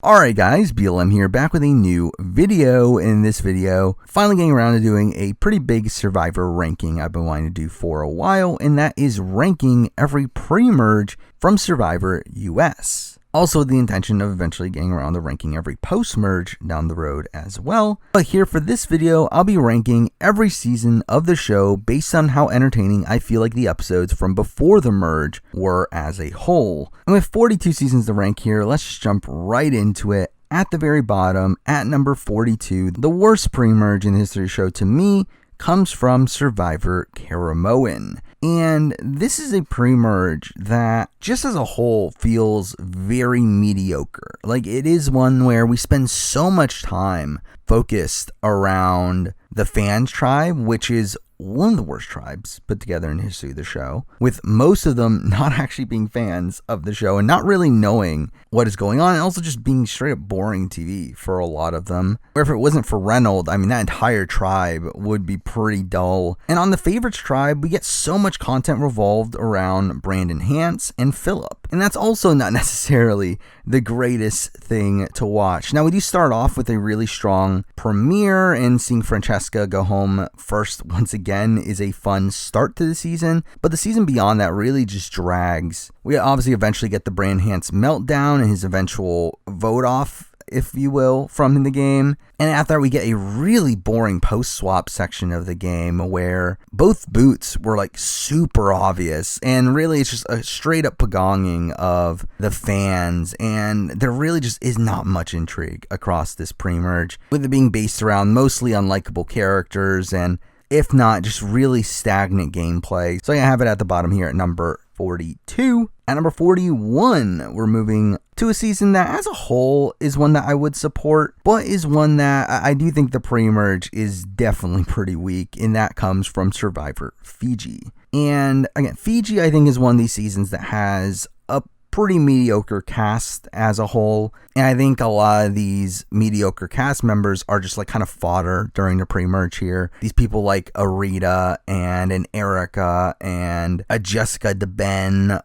Alright guys, BLM here, back with a new video. In this video, finally getting around to doing a pretty big Survivor ranking I've been wanting to do for a while, and that is ranking every pre-merge from Survivor US. Also with the intention of eventually getting around to ranking every post-merge down the road as well. But here for this video, I'll be ranking every season of the show based on how entertaining I feel like the episodes from before the merge were as a whole. And with 42 seasons to rank here, let's just jump right into it. At the very bottom, at number 42, the worst pre-merge in the history of the show to me comes from Survivor Karamoan. And this is a pre-merge that just as a whole feels very mediocre. Like, it is one where we spend so much time focused around the fans tribe, which is one of the worst tribes put together in the history of the show, with most of them not actually being fans of the show and not really knowing what is going on, and also just being straight up boring TV for a lot of them. Where if it wasn't for Reynolds, I mean, that entire tribe would be pretty dull. And on the favorites tribe, we get so much content revolved around Brandon Hance and Phillip, and that's also not necessarily the greatest thing to watch. Now, we do start off with a really strong premiere, and seeing Francesca go home first once again is a fun start to the season, but the season beyond that really just drags. We obviously eventually get the Brandon Hance meltdown and his eventual vote off, if you will, from the game. And after that, we get a really boring post-swap section of the game where both boots were like super obvious, and really it's just a straight up pagonging of the fans, and there really just is not much intrigue across this pre-merge, with it being based around mostly unlikable characters and, if not, just really stagnant gameplay. So I have it at the bottom here at number 42. At number 41, we're moving to a season that as a whole is one that I would support, but is one that I do think the pre-merge is definitely pretty weak, and that comes from Survivor Fiji. And again, Fiji I think is one of these seasons that has a pretty mediocre cast as a whole, and I think a lot of these mediocre cast members are just like kind of fodder during the pre-merge here. These people like Arita and an Erica and a Jessica DeBen,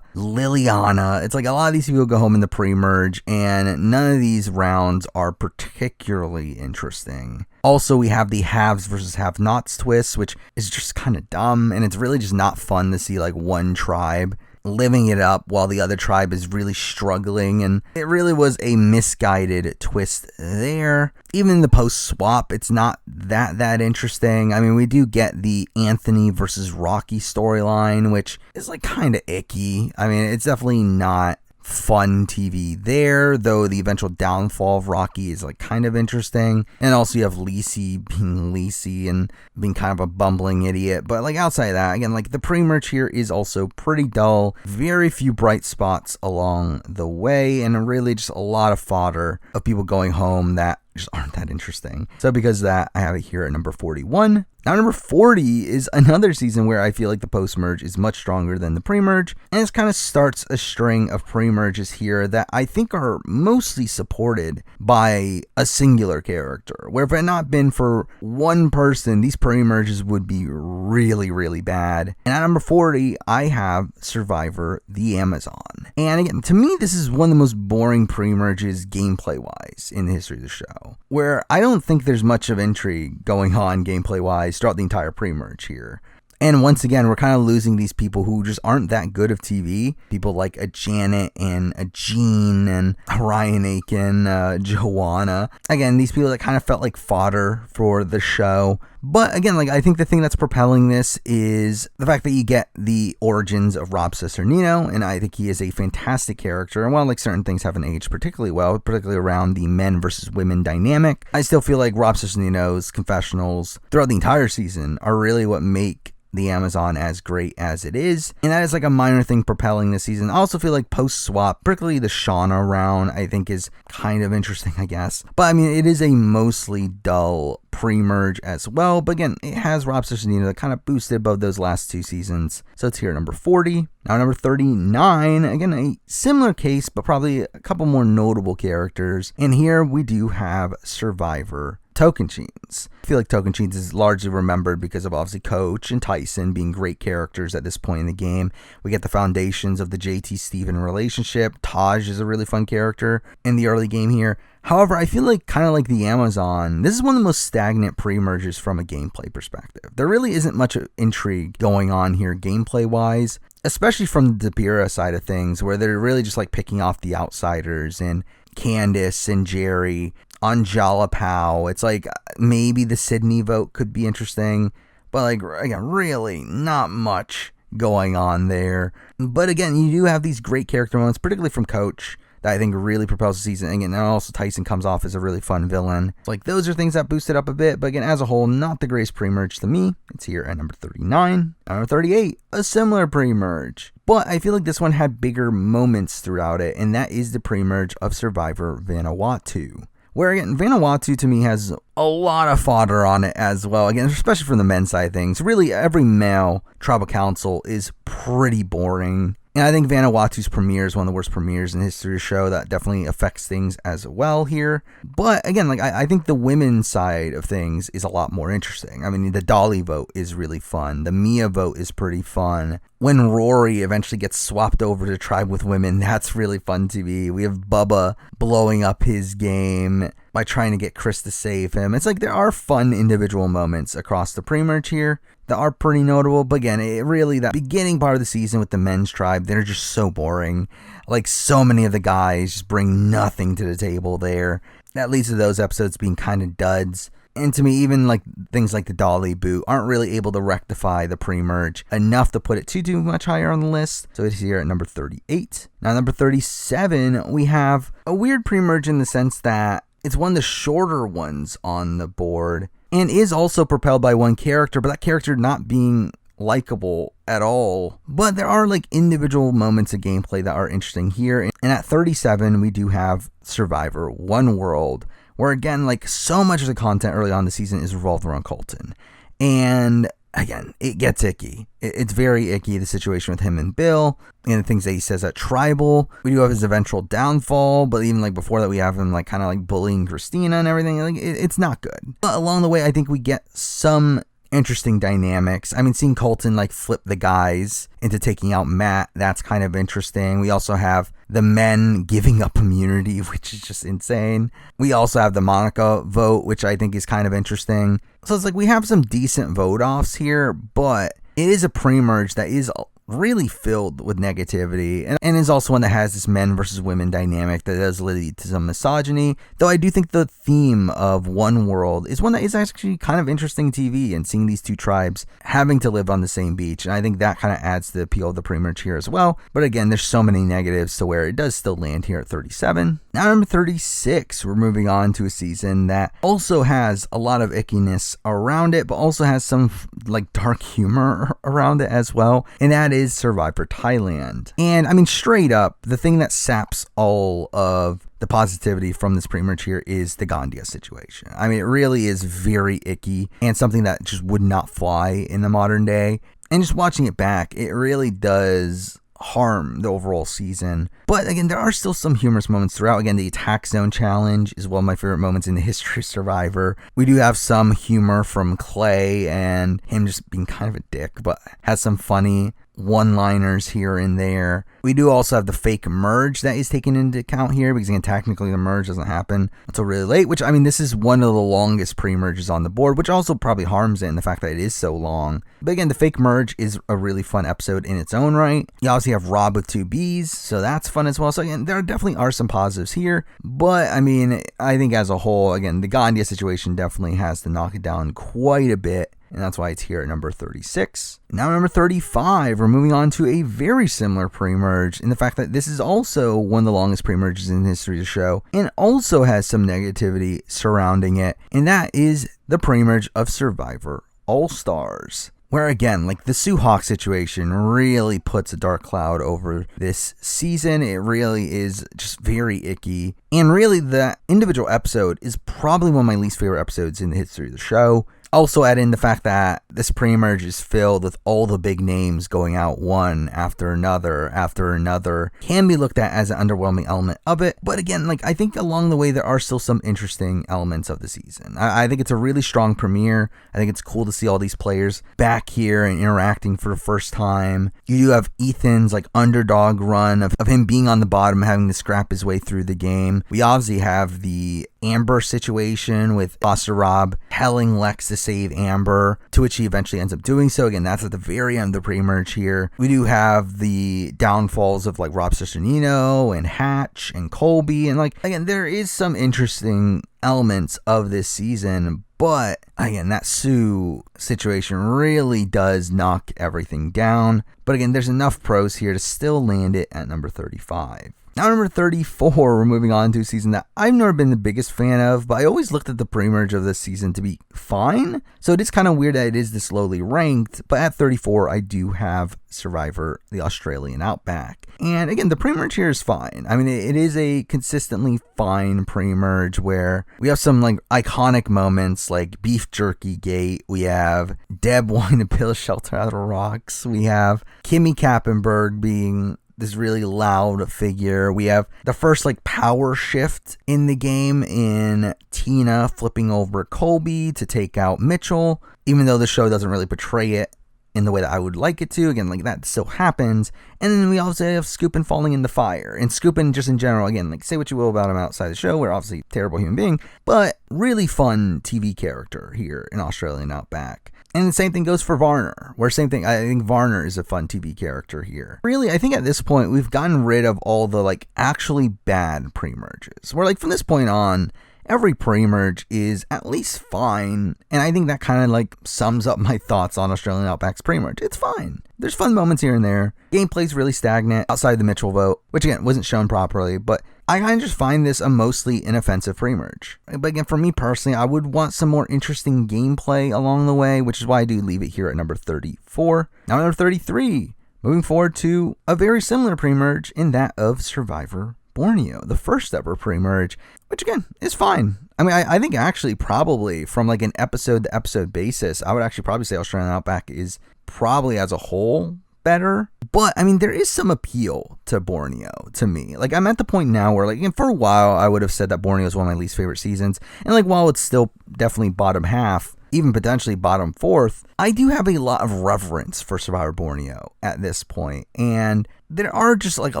Liliana. It's like a lot of these people go home in the pre-merge, and none of these rounds are particularly interesting. Also, we have the haves versus have-nots twist, which is just kind of dumb, and it's really just not fun to see like one tribe living it up while the other tribe is really struggling, and it really was a misguided twist there. Even in the post-swap, it's not that interesting. I mean, we do get the Anthony versus Rocky storyline, which is like kind of icky. I mean, it's definitely not fun TV there, though the eventual downfall of Rocky is like kind of interesting. And also you have Lacey being Lacey and being kind of a bumbling idiot. But like outside of that, again, like the pre-merge here is also pretty dull. Very few bright spots along the way, and really just a lot of fodder of people going home that just aren't that interesting. So because of that, I have it here at number 41. Now, number 40 is another season where I feel like the post-merge is much stronger than the pre-merge, and it kind of starts a string of pre-merges here that I think are mostly supported by a singular character, where if it had not been for one person, these pre-merges would be really, really bad. And at number 40, I have Survivor the Amazon. And again, to me, this is one of the most boring pre-merges gameplay-wise in the history of the show, where I don't think there's much of intrigue going on gameplay-wise throughout the entire pre-merge here. And once again, we're kind of losing these people who just aren't that good of TV. People like a Janet and a Jean and Ryan Aiken, Joanna. Again, these people that kind of felt like fodder for the show. But again, like I think the thing that's propelling this is the fact that you get the origins of Rob Cesternino, and I think he is a fantastic character. And while like certain things haven't aged particularly well, particularly around the men versus women dynamic, I still feel like Rob Cesternino's confessionals throughout the entire season are really what make the Amazon as great as it is, and that is like a minor thing propelling this season. I also feel like post-swap, particularly the Shauna round, I think is kind of interesting, I guess. But I mean, it is a mostly dull pre-merge as well, but again, it has Rob Cesternino that kind of boosted above those last two seasons. So it's here at number 40. Now number 39, again, a similar case, but probably a couple more notable characters. And here we do have Survivor Tocantins. I feel like Tocantins is largely remembered because of obviously Coach and Tyson being great characters at this point in the game. We get the foundations of the JT-Steven relationship. Taj is a really fun character in the early game here. However, I feel like kind of like the Amazon, this is one of the most stagnant pre-merges from a gameplay perspective. There really isn't much intrigue going on here gameplay-wise, especially from the Dabira side of things, where they're really just like picking off the outsiders and Candace and Jerry on Jalapao. It's like maybe the Sydney vote could be interesting, but like again, really not much going on there. But again, you do have these great character moments, particularly from Coach, that I think really propels the season. Again, and also Tyson comes off as a really fun villain. Like those are things that boost it up a bit, but again, as a whole, not the greatest pre-merge to me. It's here at number 39. Number 38, a similar pre-merge. But I feel like this one had bigger moments throughout it, and that is the pre-merge of Survivor Vanuatu. Where again, Vanuatu to me has a lot of fodder on it as well. Again, especially from the men's side of things. Really, every male tribal council is pretty boring. And I think Vanuatu's premiere is one of the worst premieres in the history of the show. That definitely affects things as well here. But again, like I think the women's side of things is a lot more interesting. I mean, the Dolly vote is really fun. The Mia vote is pretty fun. When Rory eventually gets swapped over to Tribe with Women, that's really fun to me. We have Bubba blowing up his game by trying to get Chris to save him. It's like there are fun individual moments across the pre-merge here that are pretty notable, but again, it really, that beginning part of the season with the men's tribe, they're just so boring. Like, so many of the guys just bring nothing to the table there. That leads to those episodes being kind of duds. And to me, even like things like the Dolly boot aren't really able to rectify the pre-merge enough to put it too much higher on the list. So it's here at number 38. Now, number 37, we have a weird pre-merge in the sense that it's one of the shorter ones on the board, and is also propelled by one character, but that character not being likable at all. But there are like individual moments of gameplay that are interesting here. And at 37, we do have Survivor One World, where again, like so much of the content early on in the season is revolved around Colton. And again, it gets icky. It's very icky, the situation with him and Bill, and the things that he says at Tribal. We do have his eventual downfall, but even like before that, we have him like kind of like bullying Christina and everything. Like it's not good. But along the way, I think we get some interesting dynamics. I mean, seeing Colton like flip the guys into taking out Matt, that's kind of interesting. We also have the men giving up immunity, which is just insane. We also have the Monica vote, which I think is kind of interesting. So it's like we have some decent vote offs here, but it is a pre-merge that is really filled with negativity, and is also one that has this men versus women dynamic that does lead to some misogyny, though I do think the theme of One World is one that is actually kind of interesting TV, and seeing these two tribes having to live on the same beach, and I think that kind of adds to the appeal of the pre-merge here as well. But again, there's so many negatives to where it does still land here at 37. Now number 36, we're moving on to a season that also has a lot of ickiness around it, but also has some like dark humor around it as well, and that is Survivor Thailand. And I mean, straight up, the thing that saps all of the positivity from this pre-merge here is the Gandia situation. I mean, it really is very icky and something that just would not fly in the modern day. And just watching it back, it really does harm the overall season. But again, there are still some humorous moments throughout. Again, the attack zone challenge is one of my favorite moments in the history of Survivor. We do have some humor from Clay and him just being kind of a dick, but has some funny one-liners here and there. We do also have the fake merge that is taken into account here, because again, technically the merge doesn't happen until really late, which I mean, this is one of the longest pre-merges on the board, which also probably harms it in the fact that it is so long. But again, the fake merge is a really fun episode in its own right. You obviously have Rob with two Bs, so that's fun as well. So again, there definitely are some positives here, but I mean, I think as a whole, again, the Gandia situation definitely has to knock it down quite a bit. And that's why it's here at number 36. Now number 35, we're moving on to a very similar pre-merge in the fact that this is also one of the longest pre-merges in the history of the show, and also has some negativity surrounding it, and that is the pre-merge of Survivor All-Stars. Where again, like the Sue Hawk situation really puts a dark cloud over this season. It really is just very icky. And really, the individual episode is probably one of my least favorite episodes in the history of the show. Also add in the fact that this pre-merge is filled with all the big names going out one after another. Can be looked at as an underwhelming element of it. But again, like I think along the way there are still some interesting elements of the season. I think it's a really strong premiere. I think it's cool to see all these players back here and interacting for the first time. You do have Ethan's like underdog run of him being on the bottom, having to scrap his way through the game. We obviously have the Amber situation with Foster Rob telling Lex to save Amber, to which he eventually ends up doing so. Again, that's at the very end of the pre-merge here. We do have the downfalls of like Rob Cesternino and Hatch and Colby, and like again, there is some interesting elements of this season, but again, that Sue situation really does knock everything down. But again, there's enough pros here to still land it at number 35. Now, number 34, we're moving on to a season that I've never been the biggest fan of, but I always looked at the pre-merge of this season to be fine. So it is kind of weird that it is this lowly ranked, but at 34, I do have Survivor, the Australian Outback. And again, the pre-merge here is fine. I mean, it is a consistently fine pre-merge where we have some like iconic moments like Beef Jerky Gate. We have Deb wanting to build a shelter out of rocks. We have Kimmy Kappenberg being this really loud figure. We have the first like power shift in the game in Tina flipping over Colby to take out Mitchell, even though the show doesn't really portray it in the way that I would like it to. Again, like that still happens. And then we also have Scoopin falling in the fire. And Scoopin just in general, again, like say what you will about him outside the show, we're obviously a terrible human being, but really fun TV character here in Australian Outback. And the same thing goes for Varner, where same thing, I think Varner is a fun TV character here. Really, I think at this point, we've gotten rid of all the like actually bad pre-merges. Where like from this point on, every pre-merge is at least fine. And I think that kind of like sums up my thoughts on Australian Outback's pre-merge. It's fine. There's fun moments here and there. Gameplay's really stagnant outside the Mitchell vote, which again, wasn't shown properly, but I kind of just find this a mostly inoffensive pre-merge. But again, for me personally, I would want some more interesting gameplay along the way, which is why I do leave it here at number 34. Now number 33, moving forward to a very similar pre-merge in that of Survivor Borneo, the first ever pre-merge, which again is fine. I mean, I think actually probably from like an episode to episode basis, I would actually probably say Australian Outback is probably as a whole better. But I mean, there is some appeal to Borneo to me. Like I'm at the point now where like for a while I would have said that Borneo is one of my least favorite seasons. And like while it's still definitely bottom half, even potentially bottom fourth, I do have a lot of reverence for Survivor Borneo at this point. And there are just like a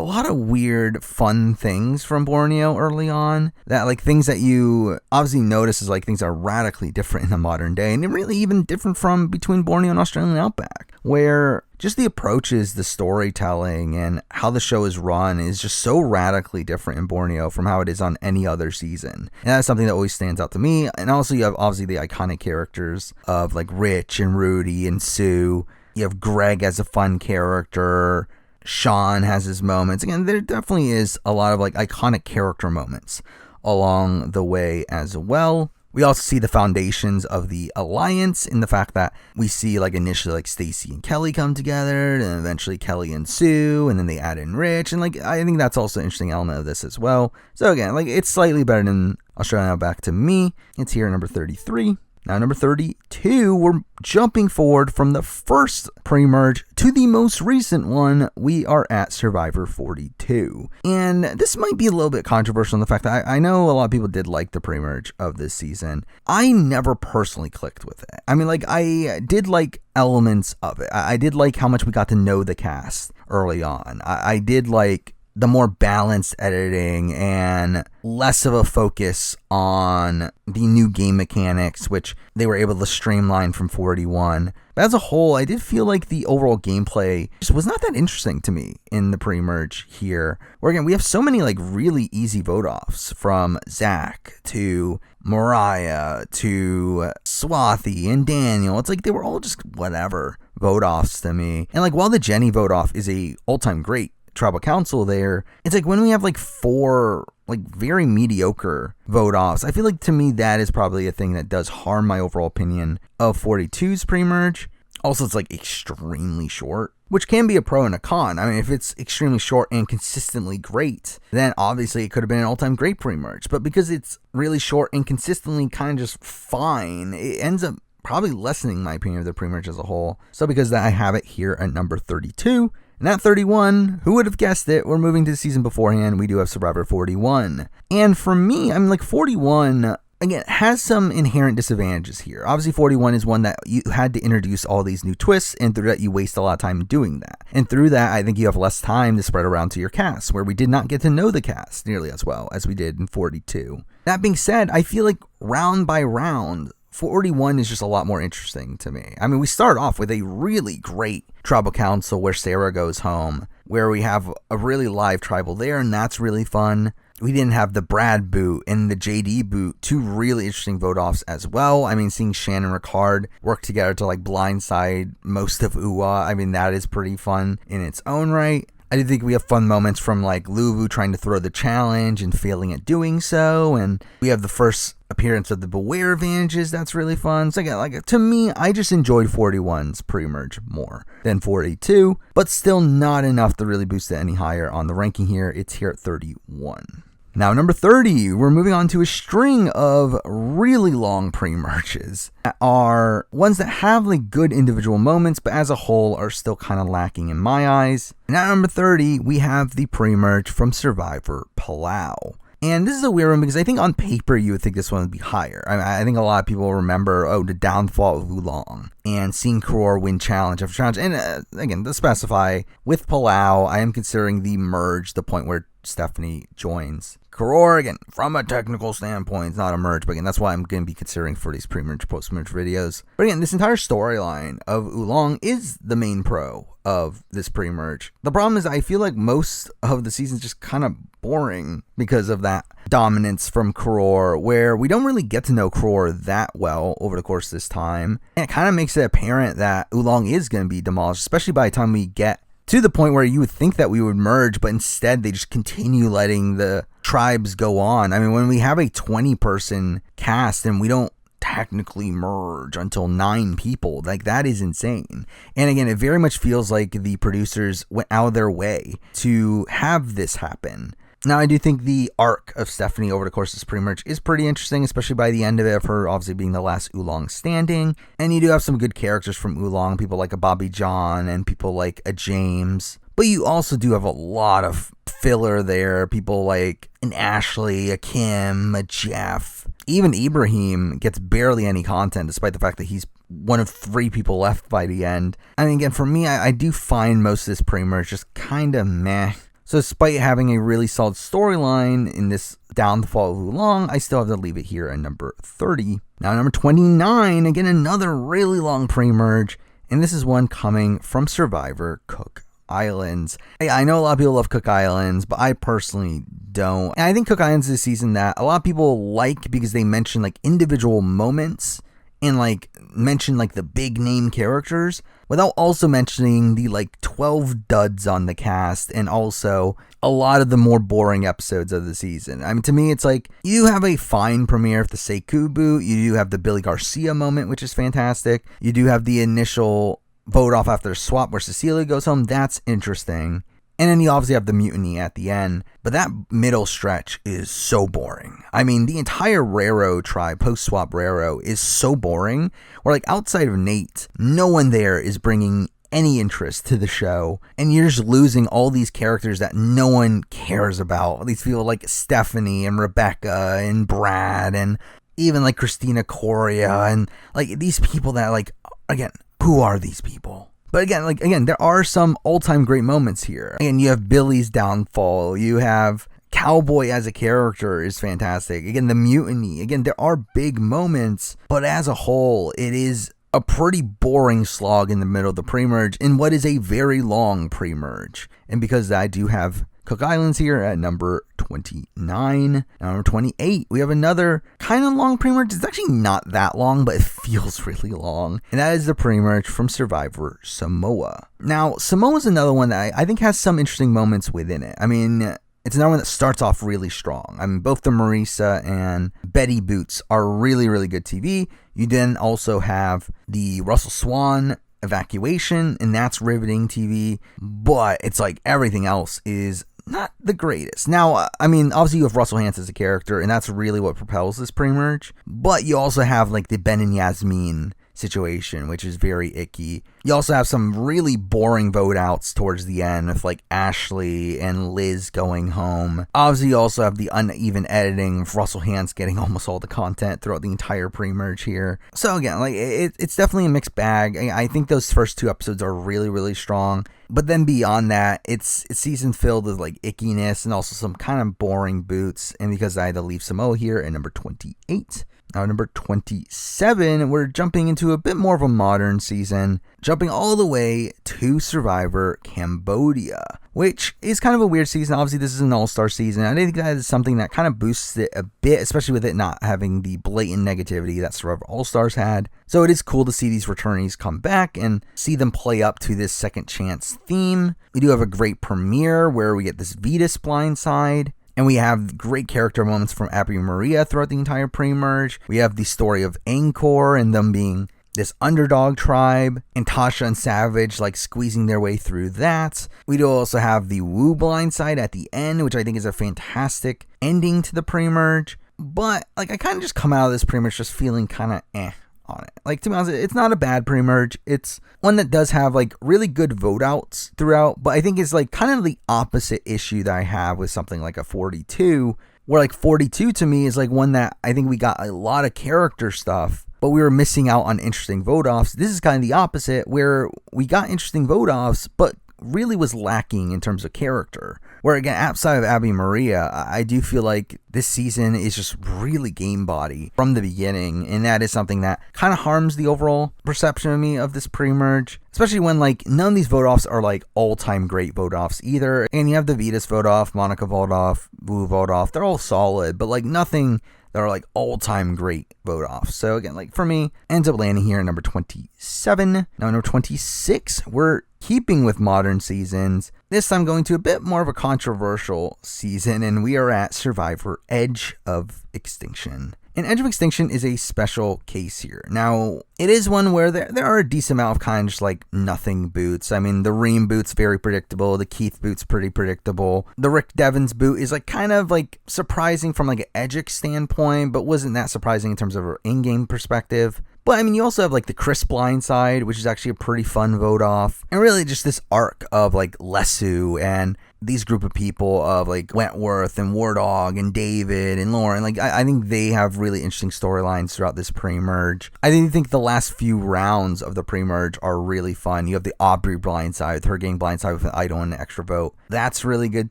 lot of weird, fun things from Borneo early on that like things that you obviously notice is like things that are radically different in the modern day. And really even different from between Borneo and Australian Outback, where just the approaches, the storytelling, and how the show is run is just so radically different in Borneo from how it is on any other season. And that's something that always stands out to me. And also you have obviously the iconic characters of like Rich and Rudy and Sue. You have Greg as a fun character. Sean has his moments. Again, there definitely is a lot of like iconic character moments along the way as well. We also see the foundations of the alliance in the fact that we see like initially like Stacy and Kelly come together, and eventually Kelly and Sue, and then they add in Rich. And like I think that's also an interesting element of this as well. So again, like it's slightly better than Australian Outback to me. It's here at number 33. Now, number 32, we're jumping forward from the first pre-merge to the most recent one. We are at Survivor 42. And this might be a little bit controversial in the fact that I know a lot of people did like the pre-merge of this season. I never personally clicked with it. I mean, like, I did like elements of it. I did like how much we got to know the cast early on. I did like the more balanced editing and less of a focus on the new game mechanics, which they were able to streamline from 41. But as a whole, I did feel like the overall gameplay just was not that interesting to me in the pre-merge here. Where again, we have so many like really easy vote-offs, from Zach to Mariah to Swathi and Daniel. It's like they were all just whatever vote-offs to me. And like while the Jenny vote-off is a all-time great tribal council there, it's like when we have like 4 like very mediocre vote offs, I feel like to me that is probably a thing that does harm my overall opinion of 42's pre-merge. Also, it's like extremely short, which can be a pro and a con. I mean, if it's extremely short and consistently great, then obviously it could have been an all-time great pre-merge. But because it's really short and consistently kind of just fine, it ends up probably lessening my opinion of the pre-merge as a whole. So because of that, I have it here at number 32. And at 31, who would have guessed it? We're moving to the season beforehand. We do have Survivor 41. And for me, 41, again, has some inherent disadvantages here. Obviously, 41 is one that you had to introduce all these new twists, and through that, you waste a lot of time doing that. And through that, I think you have less time to spread around to your cast, where we did not get to know the cast nearly as well as we did in 42. That being said, I feel like round by round, 41 is just a lot more interesting to me. I mean, we start off with a really great tribal council where Sarah goes home, where we have a really live tribal there, and that's really fun. We didn't have the Brad boot and the JD boot, two really interesting vote-offs as well. I mean, seeing Shannon and Ricard work together to like blindside most of UWA, I mean, that is pretty fun in its own right. I do think we have fun moments from like Luvu trying to throw the challenge and failing at doing so. And we have the first appearance of the Beware advantages. That's really fun. So again, to me, I just enjoyed 41's pre-merge more than 42, but still not enough to really boost it any higher on the ranking here. It's here at 31. Now, number 30, we're moving on to a string of really long pre-merges that are ones that have like good individual moments, but as a whole are still kind of lacking in my eyes. And at number 30, we have the pre-merge from Survivor Palau. And this is a weird one because I think on paper you would think this one would be higher. I think a lot of people remember, the downfall of Oolong and seeing Karor win challenge after challenge. And again, to specify, with Palau, I am considering the merge, the point where Stephanie joins Karor. Again, from a technical standpoint, it's not a merge, but again, that's why I'm going to be considering for these pre-merge, post-merge videos. But again, this entire storyline of Oolong is the main pro of this pre-merge. The problem is I feel like most of the season's just kind of boring because of that dominance from Karor, where we don't really get to know Karor that well over the course of this time. And it kind of makes it apparent that Oolong is going to be demolished, especially by the time we get to the point where you would think that we would merge, but instead they just continue letting the tribes go on. I mean, when we have a 20-person cast and we don't technically merge until 9 people, like, that is insane. And again, it very much feels like the producers went out of their way to have this happen. Now, I do think the arc of Stephanie over the course of this pre-merge is pretty interesting, especially by the end of it, of her obviously being the last Oolong standing. And you do have some good characters from Oolong, people like a Bobby John and people like a James. But you also do have a lot of filler there, people like an Ashley, a Kim, a Jeff. Even Ibrahim gets barely any content, despite the fact that he's one of 3 people left by the end. I mean, again, for me, I do find most of this pre-merge just kind of meh. So despite having a really solid storyline in this downfall of Oolong, I still have to leave it here at number 30. Now, number 29, again, another really long pre-merge, and this is one coming from Survivor Cook Islands. I know a lot of people love Cook Islands, but I personally don't. And I think Cook Islands is a season that a lot of people like because they mention like individual moments and like mention like the big name characters without also mentioning the like 12 duds on the cast and also a lot of the more boring episodes of the season. I mean, to me, it's like you have a fine premiere of the Sekou boot. You do have the Billy Garcia moment, which is fantastic. You do have the initial vote off after the swap where Cecilia goes home. That's interesting. And then you obviously have the mutiny at the end. But that middle stretch is so boring. I mean, the entire Raro tribe, post-swap Raro, is so boring. Where, like, outside of Nate, no one there is bringing any interest to the show. And you're just losing all these characters that no one cares about. These people like Stephanie and Rebecca and Brad and even, like, Christina Coria. And, like, these people that, like, again, who are these people? But again, there are some all-time great moments here. And you have Billy's downfall. You have Cowboy as a character is fantastic. Again, the mutiny. Again, there are big moments. But as a whole, it is a pretty boring slog in the middle of the pre-merge in what is a very long pre-merge. And because I do have Cook Islands here at number 29. Number 28, we have another kind of long pre-merge. It's actually not that long, but it feels really long. And that is the pre-merge from Survivor Samoa. Now, Samoa is another one that I think has some interesting moments within it. I mean, it's another one that starts off really strong. I mean, both the Marisa and Betty boots are really, really good TV. You then also have the Russell Swan evacuation, and that's riveting TV. But it's like everything else is not the greatest. Now, I mean, obviously you have Russell Hantz as a character, and that's really what propels this pre-merge. But you also have like the Ben and Yasmin situation, which is very icky. You also have some really boring vote outs towards the end with like Ashley and Liz going home. Obviously, you also have the uneven editing of Russell Hantz getting almost all the content throughout the entire pre-merge here. So again, like it's definitely a mixed bag. I think those first 2 episodes are really, really strong. But then beyond that, it's a season filled with like ickiness and also some kind of boring boots. And because I had to leave Samoa here at number 28. Now, number 27, we're jumping into a bit more of a modern season, jumping all the way to Survivor Cambodia, which is kind of a weird season. Obviously, this is an all-star season. I think that is something that kind of boosts it a bit, especially with it not having the blatant negativity that Survivor All-Stars had. So it is cool to see these returnees come back and see them play up to this second chance theme. We do have a great premiere where we get this Vetus blindside. And we have great character moments from Abby and Maria throughout the entire pre-merge. We have the story of Angkor and them being this underdog tribe, and Tasha and Savage like squeezing their way through that. We do also have the Wu blindside at the end, which I think is a fantastic ending to the pre-merge. But like I kind of just come out of this pre-merge just feeling kind of on it. Like, to be honest, it's not a bad pre-merge. It's one that does have like really good vote outs throughout, but I think it's like kind of the opposite issue that I have with something like a 42, where like 42 to me is like one that I think we got a lot of character stuff, but we were missing out on interesting vote offs. This is kind of the opposite, where we got interesting vote offs, but really was lacking in terms of character. Where again, outside of Abby Maria, I do feel like this season is just really game body from the beginning, and that is something that kind of harms the overall perception of me of this pre-merge, especially when like none of these vote offs are like all-time great vote offs either. And you have the Vetus vote off, Monica vote off, Wu vote off, they're all solid, but like nothing that are like all-time great vote offs. So again, like for me, ends up landing here at number 27. Now number 26, we're keeping with modern seasons. This time going to a bit more of a controversial season, and we are at Survivor Edge of Extinction. And Edge of Extinction is a special case here. Now, it is one where there are a decent amount of kind of just like nothing boots. I mean, the Reem boot's very predictable. The Keith boot's pretty predictable. The Rick Devens boot is like kind of like surprising from like an Edgic standpoint, but wasn't that surprising in terms of an in-game perspective. But I mean, you also have like the Chris blindside, which is actually a pretty fun vote off. And really just this arc of like Lesu and these group of people of like Wentworth and War Dog and David and Lauren. Like I think they have really interesting storylines throughout this pre-merge. I think the last few rounds of the pre-merge are really fun. You have the Aubrey blindside with her getting blindside with an idol and an extra vote. That's really good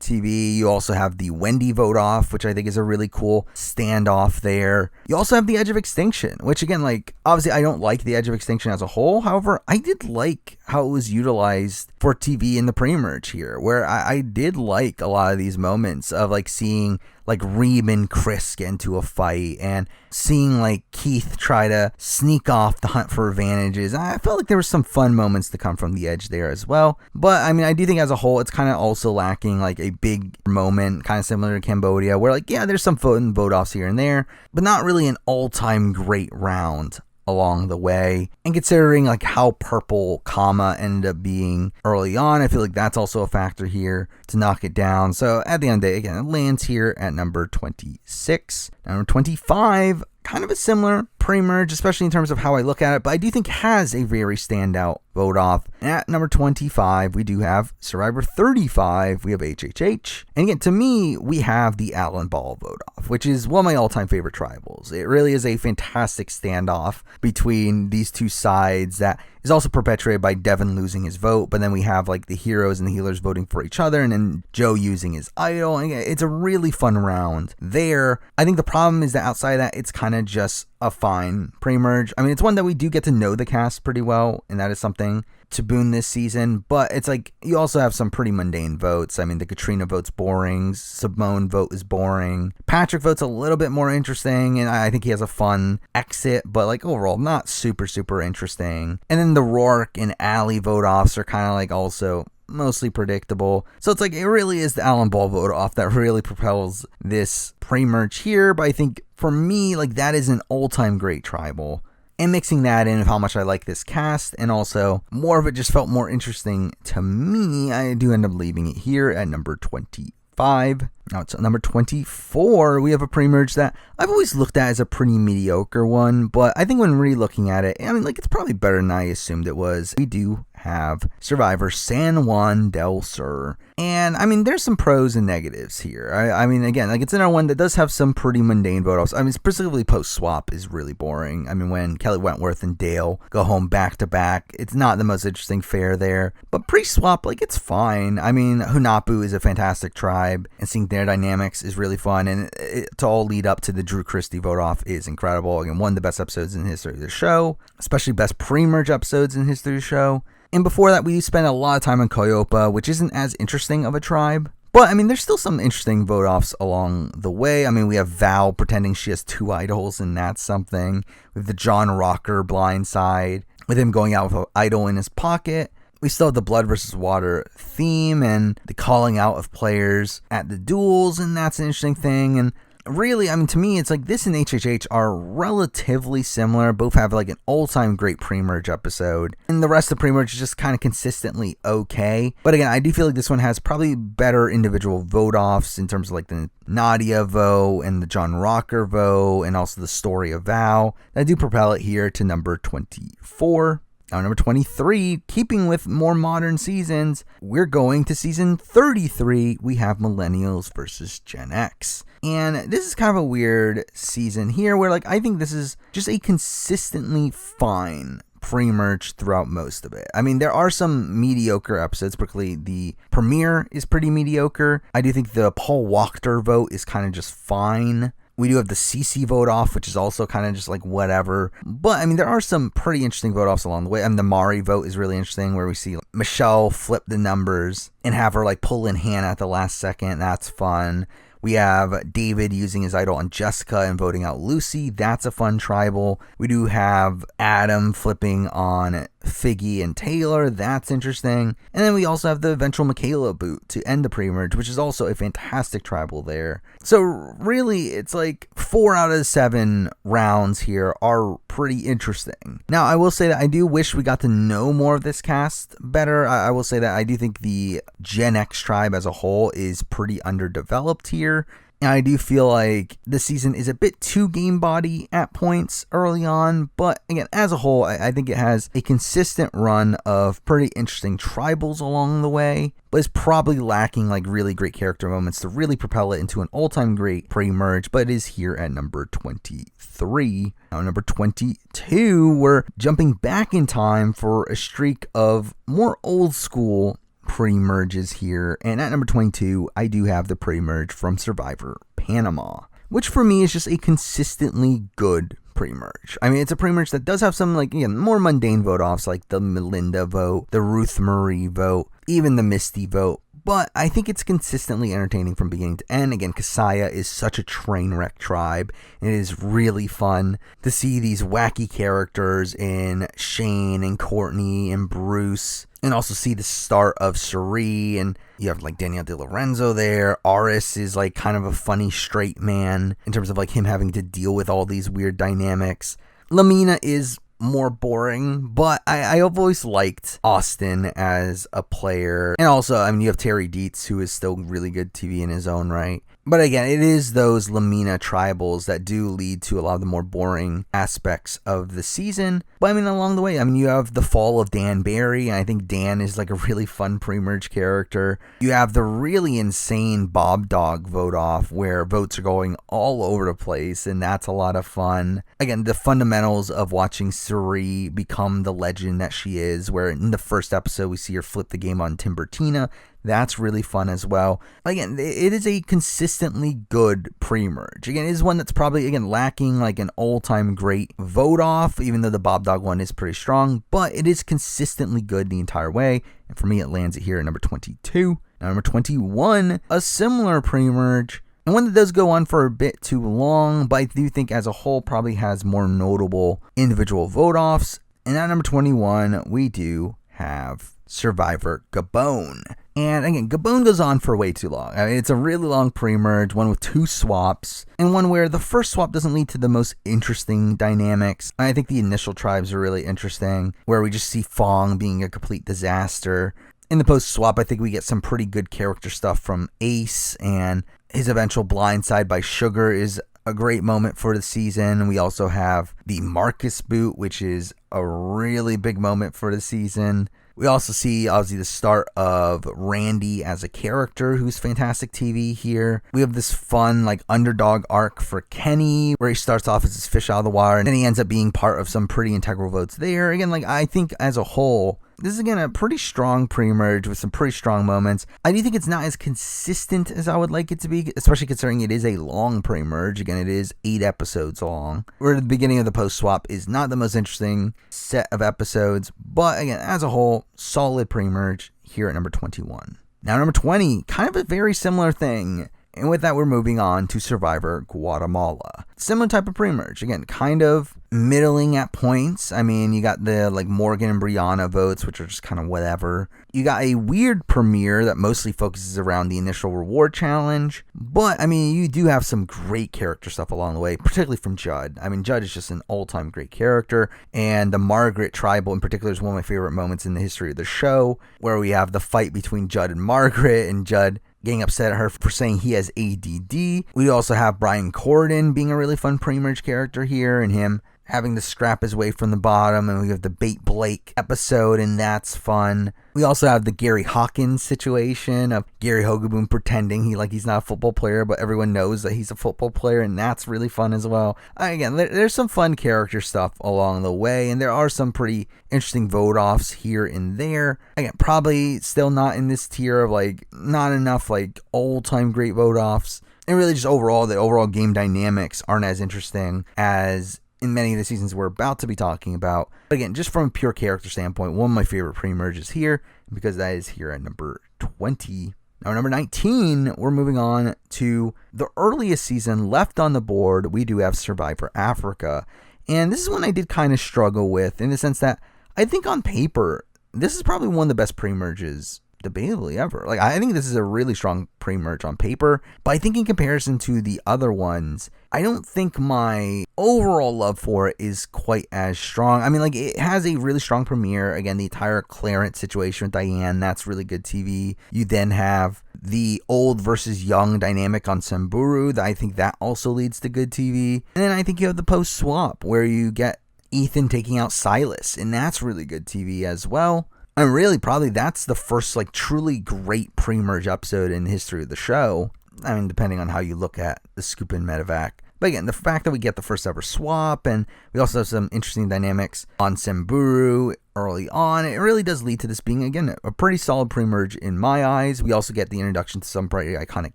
TV. You also have the Wendy vote off, which I think is a really cool standoff there. You also have the Edge of Extinction, which again, like obviously I don't like the Edge of Extinction as a whole. However, I did like how it was utilized for TV in the pre-merge here, where I did like a lot of these moments of like seeing like Reem and Chris get into a fight and seeing like Keith try to sneak off the hunt for advantages. I felt like there were some fun moments to come from the Edge there as well. But I mean, I do think as a whole, it's kind of also lacking like a big moment, kind of similar to Cambodia, where like, yeah, there's some vote offs here and there, but not really an all-time great round along the way. And considering like how purple Kama ended up being early on, I feel like that's also a factor here to knock it down. So at the end of the day, again, it lands here at number 26. Number 25, kind of a similar pre-merge, especially in terms of how I look at it, but I do think has a very standout vote off. And at number 25, we do have Survivor 35. We have HHH. And again, to me, we have the Alan Ball vote off, which is one of my all-time favorite tribals. It really is a fantastic standoff between these two sides that is also perpetuated by Devin losing his vote, but then we have like the heroes and the healers voting for each other, and then Joe using his idol. And it's a really fun round there. I think the problem is that outside of that, it's kind of just a fine pre-merge. I mean, it's one that we do get to know the cast pretty well, and that is something to boon this season, but it's like you also have some pretty mundane votes. I mean, the Katrina vote's boring, Simone vote is boring, Patrick vote's a little bit more interesting, and I think he has a fun exit, but like overall not super interesting. And then the Rourke and Allie vote offs are kind of like also mostly predictable. So it's like it really is the Alan Ball vote off that really propels this pre-merge here, but I think for me, like that is an all-time great tribal. And mixing that in with how much I like this cast, and also more of it just felt more interesting to me, I do end up leaving it here at number 25. 5. Now it's number 24. We have a pre-merge that I've always looked at as a pretty mediocre one, but I think when re-looking at it, I mean, like, it's probably better than I assumed it was. We do have Survivor San Juan del Sur. And, I mean, there's some pros and negatives here. I mean, again, like, it's another one that does have some pretty mundane vote-offs. I mean, specifically post-swap is really boring. I mean, when Kelly Wentworth and Dale go home back-to-back, it's not the most interesting fare there. But pre-swap, like, it's fine. I mean, Hunahpu is a fantastic tribe, and seeing their dynamics is really fun, and to all lead up to the Drew Christie vote-off is incredible. Again, one of the best episodes in the history of the show, especially best pre-merge episodes in the history of the show. And before that, we spent a lot of time on Coyopa, which isn't as interesting of a tribe. But, I mean, there's still some interesting vote-offs along the way. I mean, we have Val pretending she has 2 idols, and that's something. We have the John Rocker blind side, with him going out with an idol in his pocket. We still have the blood versus water theme, and the calling out of players at the duels, and that's an interesting thing. And really, I mean, to me, it's like this and HHH are relatively similar. Both have like an all-time great pre-merge episode. And the rest of the pre-merge is just kind of consistently okay. But again, I do feel like this one has probably better individual vote-offs in terms of like the Nadia vote and the John Rocker vote and also the story of Val. I do propel it here to number 24. Now, number 23, keeping with more modern seasons, we're going to season 33. We have Millennials versus Gen X. And this is kind of a weird season here where, like, I think this is just a consistently fine pre-merge throughout most of it. I mean, there are some mediocre episodes, particularly the premiere is pretty mediocre. I do think the Paul Wachter vote is kind of just fine. We do have the CC vote off, which is also kind of just like whatever. But, I mean, there are some pretty interesting vote offs along the way. I mean, the Mari vote is really interesting where we see Michelle flip the numbers and have her like pull in Hannah at the last second. That's fun. We have David using his idol on Jessica and voting out Lucy. That's a fun tribal. We do have Adam flipping on Figgy and Taylor. That's interesting. And then we also have the eventual Michaela boot to end the pre-merge, which is also a fantastic tribal there. So really, it's like 4 out of the 7 rounds here are pretty interesting. Now, I will say that I do wish we got to know more of this cast better. I will say that I do think the Gen X tribe as a whole is pretty underdeveloped here. And I do feel like this season is a bit too game body at points early on, but again, as a whole, I think it has a consistent run of pretty interesting tribals along the way, but it's probably lacking like really great character moments to really propel it into an all-time great pre-merge, but it is here at number 23. Now, number 22, we're jumping back in time for a streak of more old school pre-merges here, and at number 22 I do have the pre-merge from Survivor Panama, which for me is just a consistently good pre-merge. I mean, it's a pre-merge that does have some, like, again, more mundane vote-offs like the Melinda vote, the Ruth Marie vote, even the Misty vote, but I think it's consistently entertaining from beginning to end. Again, Kasaya is such a train wreck tribe, and it is really fun to see these wacky characters in Shane and Courtney and Bruce, and also see the start of Cherie, and you have like Daniel De Lorenzo there. Aris is like kind of a funny straight man in terms of like him having to deal with all these weird dynamics. Lamina is more boring, but I've always liked Austin as a player. And also, I mean, you have Terry Dietz, who is still really good TV in his own right. But again, it is those Lamina tribals that do lead to a lot of the more boring aspects of the season. But I mean, along the way, I mean, you have the fall of Dan Barry, and I think Dan is like a really fun pre-merge character. You have the really insane Bob Dog vote off, where votes are going all over the place, and that's a lot of fun. Again, the fundamentals of watching Suri become the legend that she is, where in the first episode, we see her flip the game on Timbertina. That's really fun as well. Again, it is a consistently good pre-merge. Again, it is one that's probably, again, lacking like an all-time great vote-off, even though the Bob Dog one is pretty strong, but it is consistently good the entire way, and for me, it lands it here at number 22. Now, number 21, a similar pre-merge, and one that does go on for a bit too long, but I do think as a whole probably has more notable individual vote-offs, and at number 21, we do have Survivor Gabon. And again, Gabon goes on for way too long. I mean, it's a really long pre-merge, one with 2 swaps, and one where the first swap doesn't lead to the most interesting dynamics. I think the initial tribes are really interesting, where we just see Fong being a complete disaster. In the post-swap, I think we get some pretty good character stuff from Ace, and his eventual blindside by Sugar is a great moment for the season. We also have the Marcus boot, which is a really big moment for the season. We also see, obviously, the start of Randy as a character, who's fantastic TV here. We have this fun, underdog arc for Kenny, where he starts off as this fish out of the water, and then he ends up being part of some pretty integral votes there. Again, I think as a whole, this is, again, a pretty strong pre-merge with some pretty strong moments. I do think it's not as consistent as I would like it to be, especially considering it is a long pre-merge. Again, it is 8 episodes long, where the beginning of the post-swap is not the most interesting set of episodes. But, again, as a whole, solid pre-merge here at number 21. Now, number 20, kind of a very similar thing. And with that, we're moving on to Survivor Guatemala. Similar type of pre-merge. Again, kind of middling at points. I mean, you got the Morgan and Brianna votes, which are just kind of whatever. You got a weird premiere that mostly focuses around the initial reward challenge. But, I mean, you do have some great character stuff along the way, particularly from Judd. I mean, Judd is just an all-time great character. And the Margaret tribal in particular is one of my favorite moments in the history of the show, where we have the fight between Judd and Margaret, and Judd getting upset at her for saying he has ADD. We also have Brian Corden being a really fun pre-merge character here, and him having to scrap his way from the bottom, and we have the Bait Blake episode, and that's fun. We also have the Gary Hawkins situation of Gary Hogaboom pretending he's not a football player, but everyone knows that he's a football player, and that's really fun as well. Again, there's some fun character stuff along the way, and there are some pretty interesting vote-offs here and there. Again, probably still not in this tier of not enough all-time great vote-offs. And really just overall, the overall game dynamics aren't as interesting as in many of the seasons we're about to be talking about. But again, just from a pure character standpoint, one of my favorite pre-merges here, because that is here at number 20. Now, number 19, we're moving on to the earliest season left on the board. We do have Survivor Africa. And this is one I did kind of struggle with, in the sense that I think on paper, this is probably one of the best pre-merges debatably ever. I think this is a really strong pre-merge on paper, but I think in comparison to the other ones, I don't think my overall love for it is quite as strong. I mean, it has a really strong premiere. Again, the entire Clarence situation with Diane, that's really good TV. You then have the old versus young dynamic on Samburu. I think that also leads to good TV. And then I think you have the post-swap, where you get Ethan taking out Silas, and that's really good TV as well. And really, probably that's the first truly great pre-merge episode in the history of the show. I mean, depending on how you look at the scoop and medevac. But again, the fact that we get the first ever swap, and we also have some interesting dynamics on Samburu early on, it really does lead to this being, again, a pretty solid pre-merge in my eyes. We also get the introduction to some pretty iconic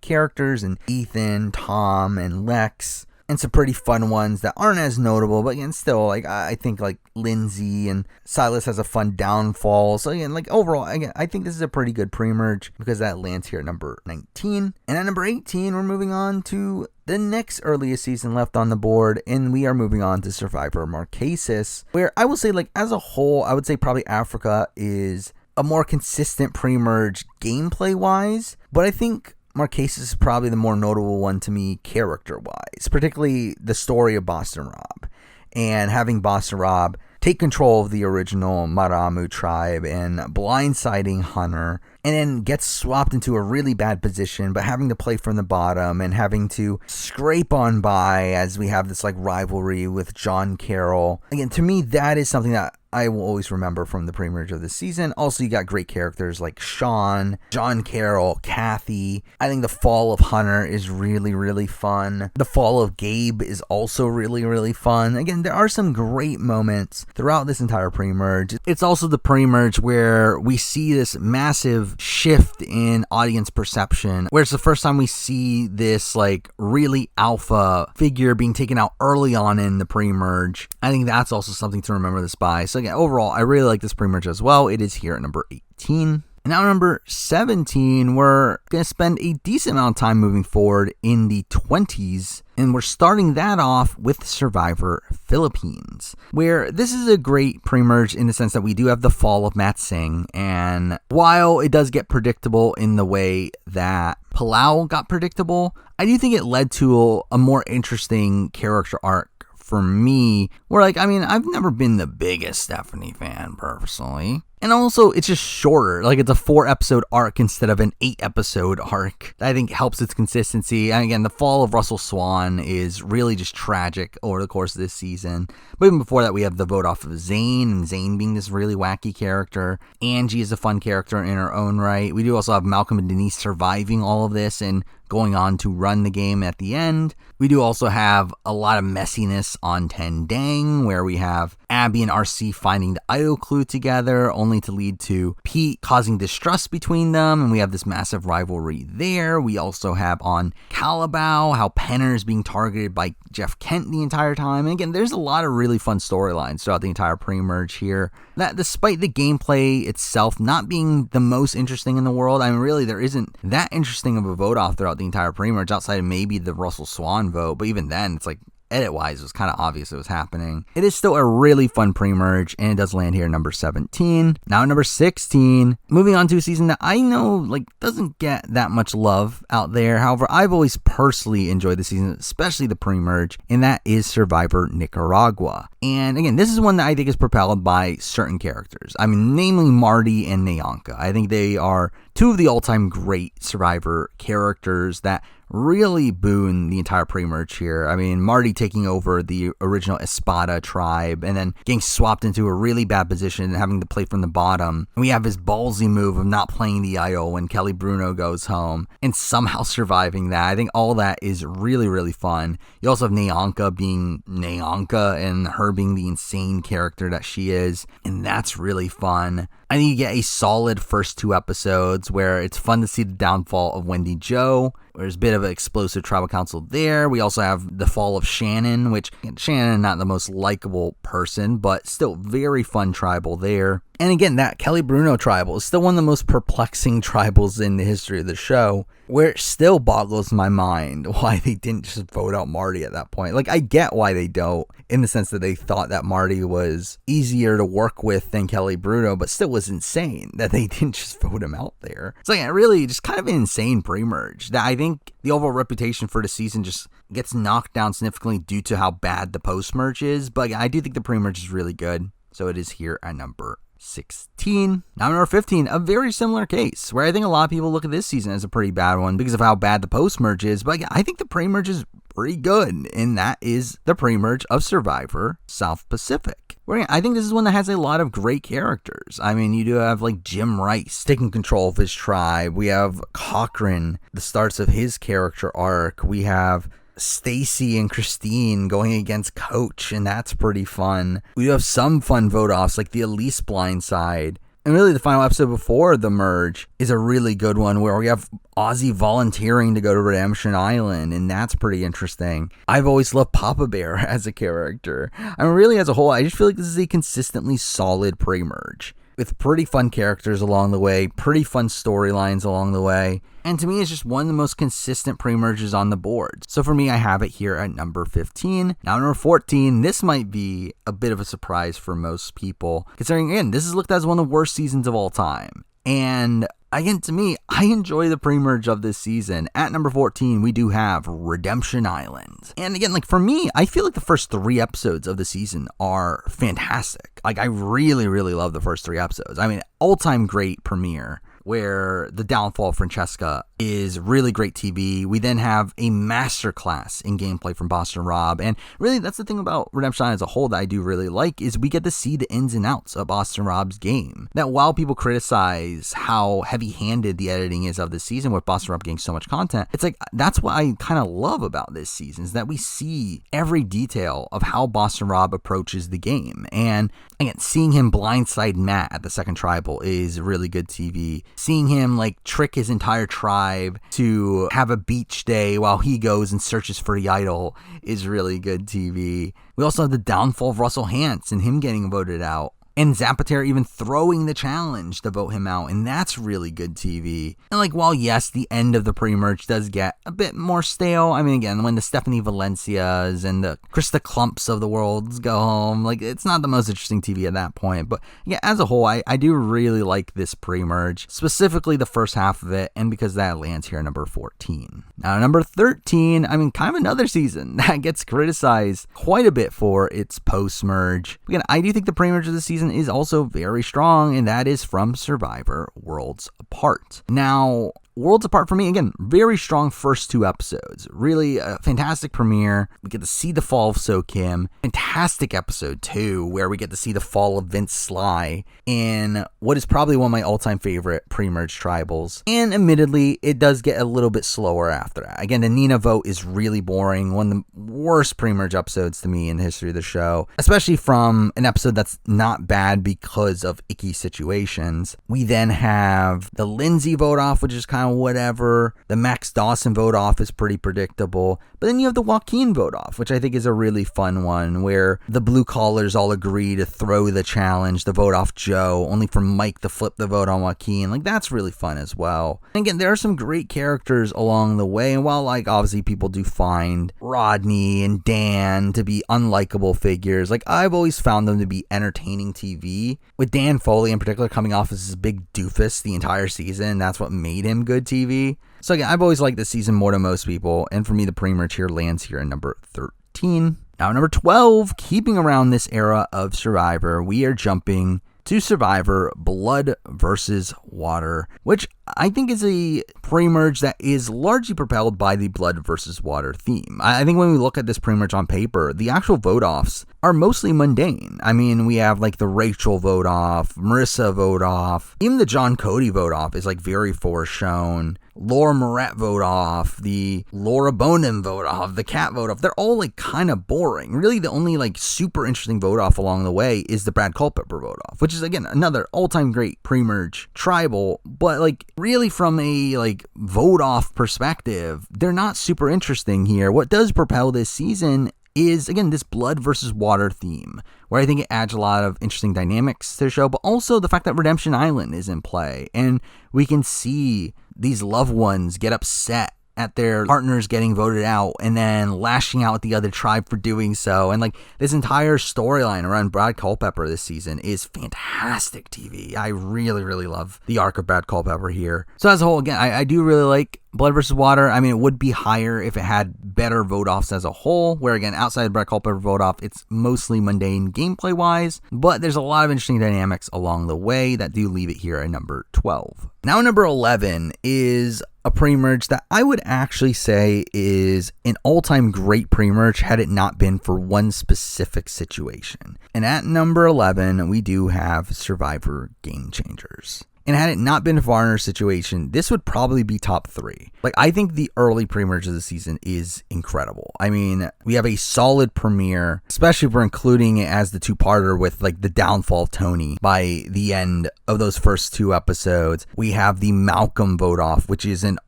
characters, and Ethan, Tom, and Lex, and some pretty fun ones that aren't as notable, but again, still, I think, Lindsay and Silas has a fun downfall. So again, overall, again, I think this is a pretty good pre-merge, because that lands here at number 19. And at number 18, we're moving on to the next earliest season left on the board, and we are moving on to Survivor Marquesas, where I will say, as a whole, I would say probably Africa is a more consistent pre-merge gameplay-wise, but I think Marquesas is probably the more notable one to me character-wise, particularly the story of Boston Rob, and having Boston Rob take control of the original Maramu tribe and blindsiding Hunter, and then gets swapped into a really bad position, but having to play from the bottom and having to scrape on by as we have this rivalry with John Carroll. Again, to me, that is something that I will always remember from the pre-merge of this season. Also, you got great characters like Sean, John Carroll, Kathy. I think the fall of Hunter is really, really fun. The fall of Gabe is also really, really fun. Again, there are some great moments throughout this entire pre-merge. It's also the pre-merge where we see this massive shift in audience perception, where it's the first time we see this really alpha figure being taken out early on in the pre-merge. I think that's also something to remember this by. So again, overall, I really like this pre-merge as well. It is here at number 18. And now number 17, we're going to spend a decent amount of time moving forward in the 20s. And we're starting that off with Survivor Philippines, where this is a great pre-merge in the sense that we do have the fall of Matt Singh. And while it does get predictable in the way that Palau got predictable, I do think it led to a more interesting character arc for me, where I've never been the biggest Stephanie fan personally, And also, it's just shorter. Like, it's a 4-episode arc instead of an 8-episode arc. That I think helps its consistency. And again, the fall of Russell Swan is really just tragic over the course of this season. But even before that, we have the vote off of Zane, and Zane being this really wacky character. Angie is a fun character in her own right. We do also have Malcolm and Denise surviving all of this and going on to run the game at the end. We do also have a lot of messiness on Tendang, where we have Abby and RC finding the idol clue together, only to lead to Pete causing distrust between them, and we have this massive rivalry there. We also have on Calabao how Penner is being targeted by Jeff Kent the entire time. And again, there's a lot of really fun storylines throughout the entire pre-merge here. That despite the gameplay itself not being the most interesting in the world, I mean, really, there isn't that interesting of a vote-off throughout the entire pre-merge outside of maybe the Russell Swan vote, but even then, it's like, edit-wise, it was kind of obvious it was happening. It is still a really fun pre-merge, and it does land here at number 17. Now at number 16, moving on to a season that I know, like, doesn't get that much love out there. However, I've always personally enjoyed the season, especially the pre-merge, and that is Survivor Nicaragua. And again, this is one that I think is propelled by certain characters. I mean, namely Marty and Nyanka. I think they are two of the all-time great Survivor characters that really boon the entire pre-merge here. I mean, Marty taking over the original Espada tribe and then getting swapped into a really bad position and having to play from the bottom. And we have his ballsy move of not playing the idol when Kelly Bruno goes home and somehow surviving that. I think all that is really, really fun. You also have Nyanka being Nyanka and her being the insane character that she is, and that's really fun. I think you get a solid first 2 episodes where it's fun to see the downfall of Wendy Jo. There's a bit of an explosive tribal council there. We also have the fall of Shannon, which Shannon, not the most likable person, but still very fun tribal there. And again, that Kelly Bruno tribal is still one of the most perplexing tribals in the history of the show, where it still boggles my mind why they didn't just vote out Marty at that point. Like, I get why they don't, in the sense that they thought that Marty was easier to work with than Kelly Bruno, but still was insane that they didn't just vote him out there. It's like, really just kind of an insane pre-merge that I think the overall reputation for the season just gets knocked down significantly due to how bad the post-merge is. But I do think the pre-merge is really good, so it is here at number 16. Now number 15, a very similar case where I think a lot of people look at this season as a pretty bad one because of how bad the post-merge is, but I think the pre-merge is pretty good, and that is the pre-merge of Survivor South Pacific. Where I think this is one that has a lot of great characters. I mean, you do have like Jim Rice taking control of his tribe. We have Cochran, the starts of his character arc. We have Stacy and Christine going against Coach, and that's pretty fun. We do have some fun vote-offs like the Elise blindside. And really the final episode before the merge is a really good one where we have Ozzy volunteering to go to Redemption Island, and that's pretty interesting. I've always loved Papa Bear as a character. I mean, really as a whole, I just feel like this is a consistently solid pre-merge with pretty fun characters along the way, pretty fun storylines along the way. And to me, it's just one of the most consistent pre-merges on the board. So for me, I have it here at number 15. Now, number 14, this might be a bit of a surprise for most people, considering, again, this is looked at as one of the worst seasons of all time. And again, to me, I enjoy the pre-merge of this season. At number 14, we do have Redemption Island. And again, like for me, I feel like the first 3 episodes of the season are fantastic. Like I really, really love the first 3 episodes. I mean, all-time great premiere where the downfall of Francesca is really great TV. We then have a masterclass in gameplay from Boston Rob. And really, that's the thing about Redemption Island as a whole that I do really like, is we get to see the ins and outs of Boston Rob's game. That while people criticize how heavy-handed the editing is of this season with Boston Rob getting so much content, it's like, that's what I kind of love about this season, is that we see every detail of how Boston Rob approaches the game. And again, seeing him blindside Matt at the second tribal is really good TV. Seeing him like trick his entire tribe to have a beach day while he goes and searches for the idol is really good TV. We also have the downfall of Russell Hantz and him getting voted out. And Zapatero even throwing the challenge to vote him out, and that's really good TV. And like, while yes, the end of the pre-merge does get a bit more stale, I mean, again, when the Stephanie Valencias and the Krista Klumps of the world go home, like, it's not the most interesting TV at that point. But yeah, as a whole, I do really like this pre-merge, specifically the first half of it, and because that lands here at number 14. Now, number 13, I mean, kind of another season that gets criticized quite a bit for its post-merge. Again, I do think the pre-merge of the season season is also very strong, and that is from Survivor Worlds Apart. Now, Worlds Apart for me, again, very strong first 2 episodes. Really a fantastic premiere. We get to see the fall of So Kim. Fantastic episode 2, where we get to see the fall of Vince Sly in what is probably one of my all-time favorite pre-merge tribals. And admittedly, it does get a little bit slower after that. Again, the Nina vote is really boring. One of the worst pre-merge episodes to me in the history of the show, especially from an episode that's not bad because of icky situations. We then have the Lindsay vote off, which is kind of whatever. The Max Dawson vote off is pretty predictable. But then you have the Joaquin vote off, which I think is a really fun one, where the blue collars all agree to throw the challenge, the vote off Joe, only for Mike to flip the vote on Joaquin. Like, that's really fun as well. And again, there are some great characters along the way. And while, like, obviously people do find Rodney and Dan to be unlikable figures, like, I've always found them to be entertaining TV. With Dan Foley in particular coming off as this big doofus the entire season, that's what made him good TV. So again, I've always liked this season more than most people, and for me, the pre-merge here lands here at number 13. Now, number 12, keeping around this era of Survivor, we are jumping to Survivor Blood versus Water, which I think is a pre-merge that is largely propelled by the Blood versus Water theme. I think when we look at this pre-merge on paper, the actual vote-offs are mostly mundane. I mean, we have like the Rachel vote-off, Marissa vote-off, even the John Cody vote-off is like very foreshown. Laura Moret vote off, the Laura Bonin vote off, the Cat vote off. They're all like kind of boring. Really, the only like super interesting vote off along the way is the Brad Culpepper vote off, which is again another all-time great pre-merge tribal, but like really from a like vote off perspective, they're not super interesting here. What does propel this season is, again, this Blood versus Water theme, where I think it adds a lot of interesting dynamics to the show, but also the fact that Redemption Island is in play, and we can see these loved ones get upset at their partners getting voted out and then lashing out at the other tribe for doing so. And like this entire storyline around Brad Culpepper this season is fantastic TV. I really, really love the arc of Brad Culpepper here. So as a whole, again, I do really like Blood versus Water. I mean, it would be higher if it had better vote-offs as a whole, where again, outside of Brad Culpepper vote-off, it's mostly mundane gameplay-wise, but there's a lot of interesting dynamics along the way that do leave it here at number 12. Now, number 11 is a pre-merge that I would actually say is an all-time great pre-merge had it not been for one specific situation. And at number 11, we do have Survivor Game Changers. And had it not been for Varner's situation, this would probably be top 3. Like, I think the early pre-merge of the season is incredible. I mean, we have a solid premiere, especially if we're including it as the 2-parter with, like, the downfall of Tony by the end of those first 2 episodes. We have the Malcolm vote-off, which is an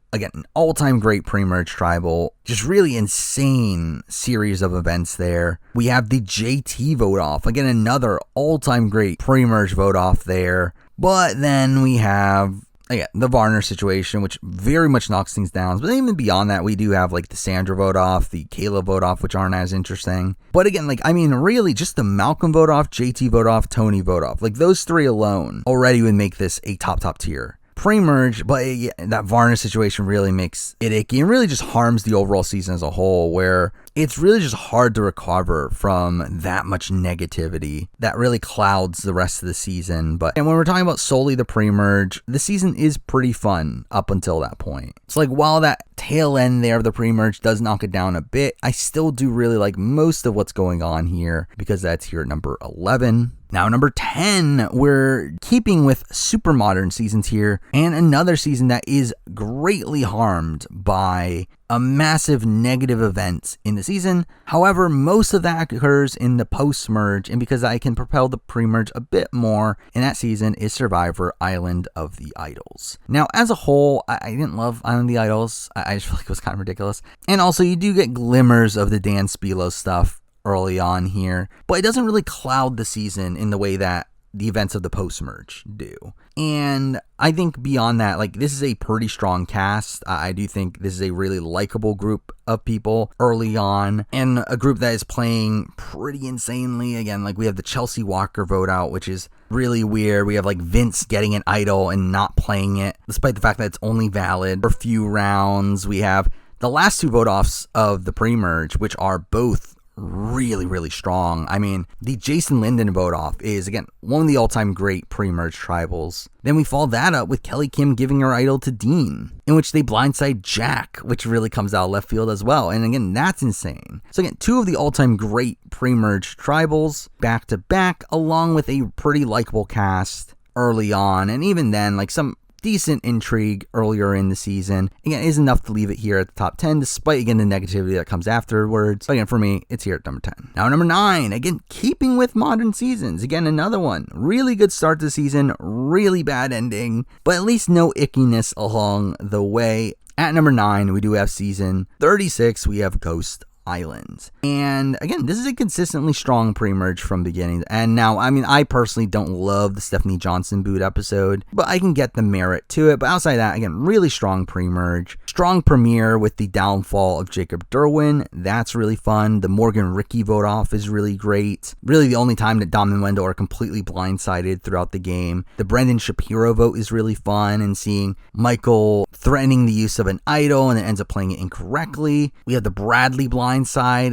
all-time great pre-merge tribal. Just really insane series of events there. We have the JT vote-off. Again, another all-time great pre-merge vote-off there. But then we have, again, the Varner situation, which very much knocks things down. But even beyond that, we do have, like, the Sandra vote-off, the Kayla vote-off, which aren't as interesting. But again, like, I mean, really, just the Malcolm vote-off, JT vote-off, Tony vote-off. Like, those 3 alone already would make this a top tier pre-merge, but that Varner situation really makes it icky and really just harms the overall season as a whole, where it's really just hard to recover from that much negativity that really clouds the rest of the season. And when we're talking about solely the pre-merge, the season is pretty fun up until that point. It's like, while that tail end there of the pre-merge does knock it down a bit, I still do really like most of what's going on here, because that's here at number 11. Now, number 10, we're keeping with super modern seasons here, and another season that is greatly harmed by a massive negative event in the season. However, most of that occurs in the post-merge, and because I can propel the pre-merge a bit more in that season, is Survivor Island of the Idols. Now, as a whole, I didn't love Island of the Idols. I just feel like it was kind of ridiculous. And also, you do get glimmers of the Dan Spilo stuff early on here, but it doesn't really cloud the season in the way that the events of the post-merge do. And I think beyond that, like, this is a pretty strong cast. I do think this is a really likable group of people early on, and a group that is playing pretty insanely. Again, like, we have the Chelsea Walker vote out, which is really weird. We have, like, Vince getting an idol and not playing it, despite the fact that it's only valid for a few rounds. We have the last 2 vote-offs of the pre-merge, which are both really, really strong. I mean, the Jason Linden vote off is, again, one of the all-time great pre-merge tribals. Then we follow that up with Kelly Kim giving her idol to Dean, in which they blindside Jack, which really comes out of left field as well. And again, that's insane. So again, two of the all-time great pre-merge tribals back to back, along with a pretty likable cast early on. And even then, like some decent intrigue earlier in the season. Again, is enough to leave it here at the top 10, despite, again, the negativity that comes afterwards. But again, for me, it's here at number 10. Now, number 9, again, keeping with modern seasons. Again, another one. Really good start to the season, really bad ending, but at least no ickiness along the way. At number 9, we do have season 36, we have Ghost Islands. And again, this is a consistently strong pre-merge from beginning. And now, I mean, I personally don't love the Stephanie Johnson boot episode, but I can get the merit to it. But outside that, again, really strong pre-merge. Strong premiere with the downfall of Jacob Derwin. That's really fun. The Morgan Ricky vote off is really great. Really the only time that Dom and Wendell are completely blindsided throughout the game. The Brendan Shapiro vote is really fun, and seeing Michael threatening the use of an idol and it ends up playing it incorrectly. We have the Bradley blindside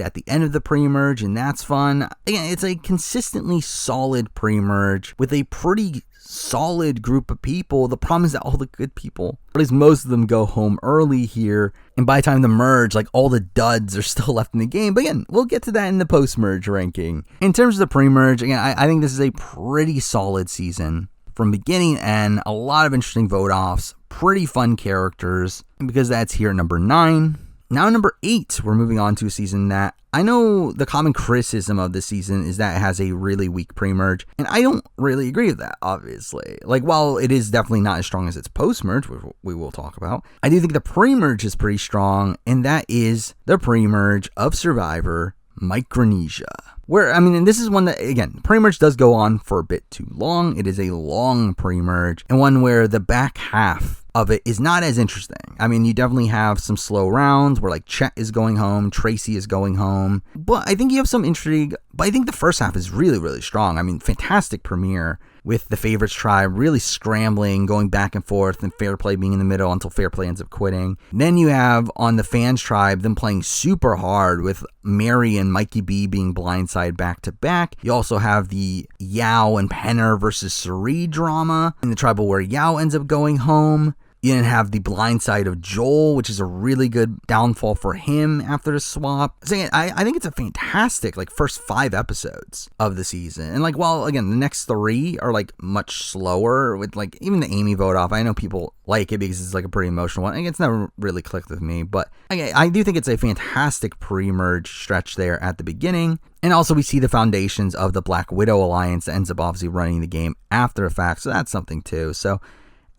at the end of the pre-merge, and that's fun. Again, it's a consistently solid pre-merge with a pretty solid group of people. The problem is that all the good people, or at least most of them, go home early here, and by the time the merge, like, all the duds are still left in the game. But again, we'll get to that in the post-merge ranking. In terms of the pre-merge, again, I think this is a pretty solid season from beginning to end. A lot of interesting vote offs, pretty fun characters, and because that's here at number 9. Now, number 8, we're moving on to a season that I know the common criticism of this season is that it has a really weak pre-merge, and I don't really agree with that, obviously. Like, while it is definitely not as strong as its post-merge, which we will talk about, I do think the pre-merge is pretty strong, and that is the pre-merge of Survivor Micronesia. Where, I mean, and this is one that, again, pre-merge does go on for a bit too long. It is a long pre-merge, and one where the back half of it is not as interesting. I mean, you definitely have some slow rounds where, like, Chet is going home, Tracy is going home, but I think you have some intrigue. But I think the first half is really, really strong. I mean, fantastic premiere with the Favorites tribe really scrambling, going back and forth, and Fair Play being in the middle until Fair Play ends up quitting. Then you have on the Fans tribe them playing super hard with Mary and Mikey B being blindside back to back. You also have the Yao and Penner versus Suri drama in the tribal where Yao ends up going home. You didn't have the blindside of Joel, which is a really good downfall for him after the swap. So I think it's a fantastic, like, first 5 episodes of the season. And, like, while, again, the next 3 are, like, much slower with, like, even the Amy vote off. I know people like it because it's, like, a pretty emotional one. And it's never really clicked with me. But I do think it's a fantastic pre-merge stretch there at the beginning. And also we see the foundations of the Black Widow Alliance that ends up obviously running the game after the fact. So that's something too. So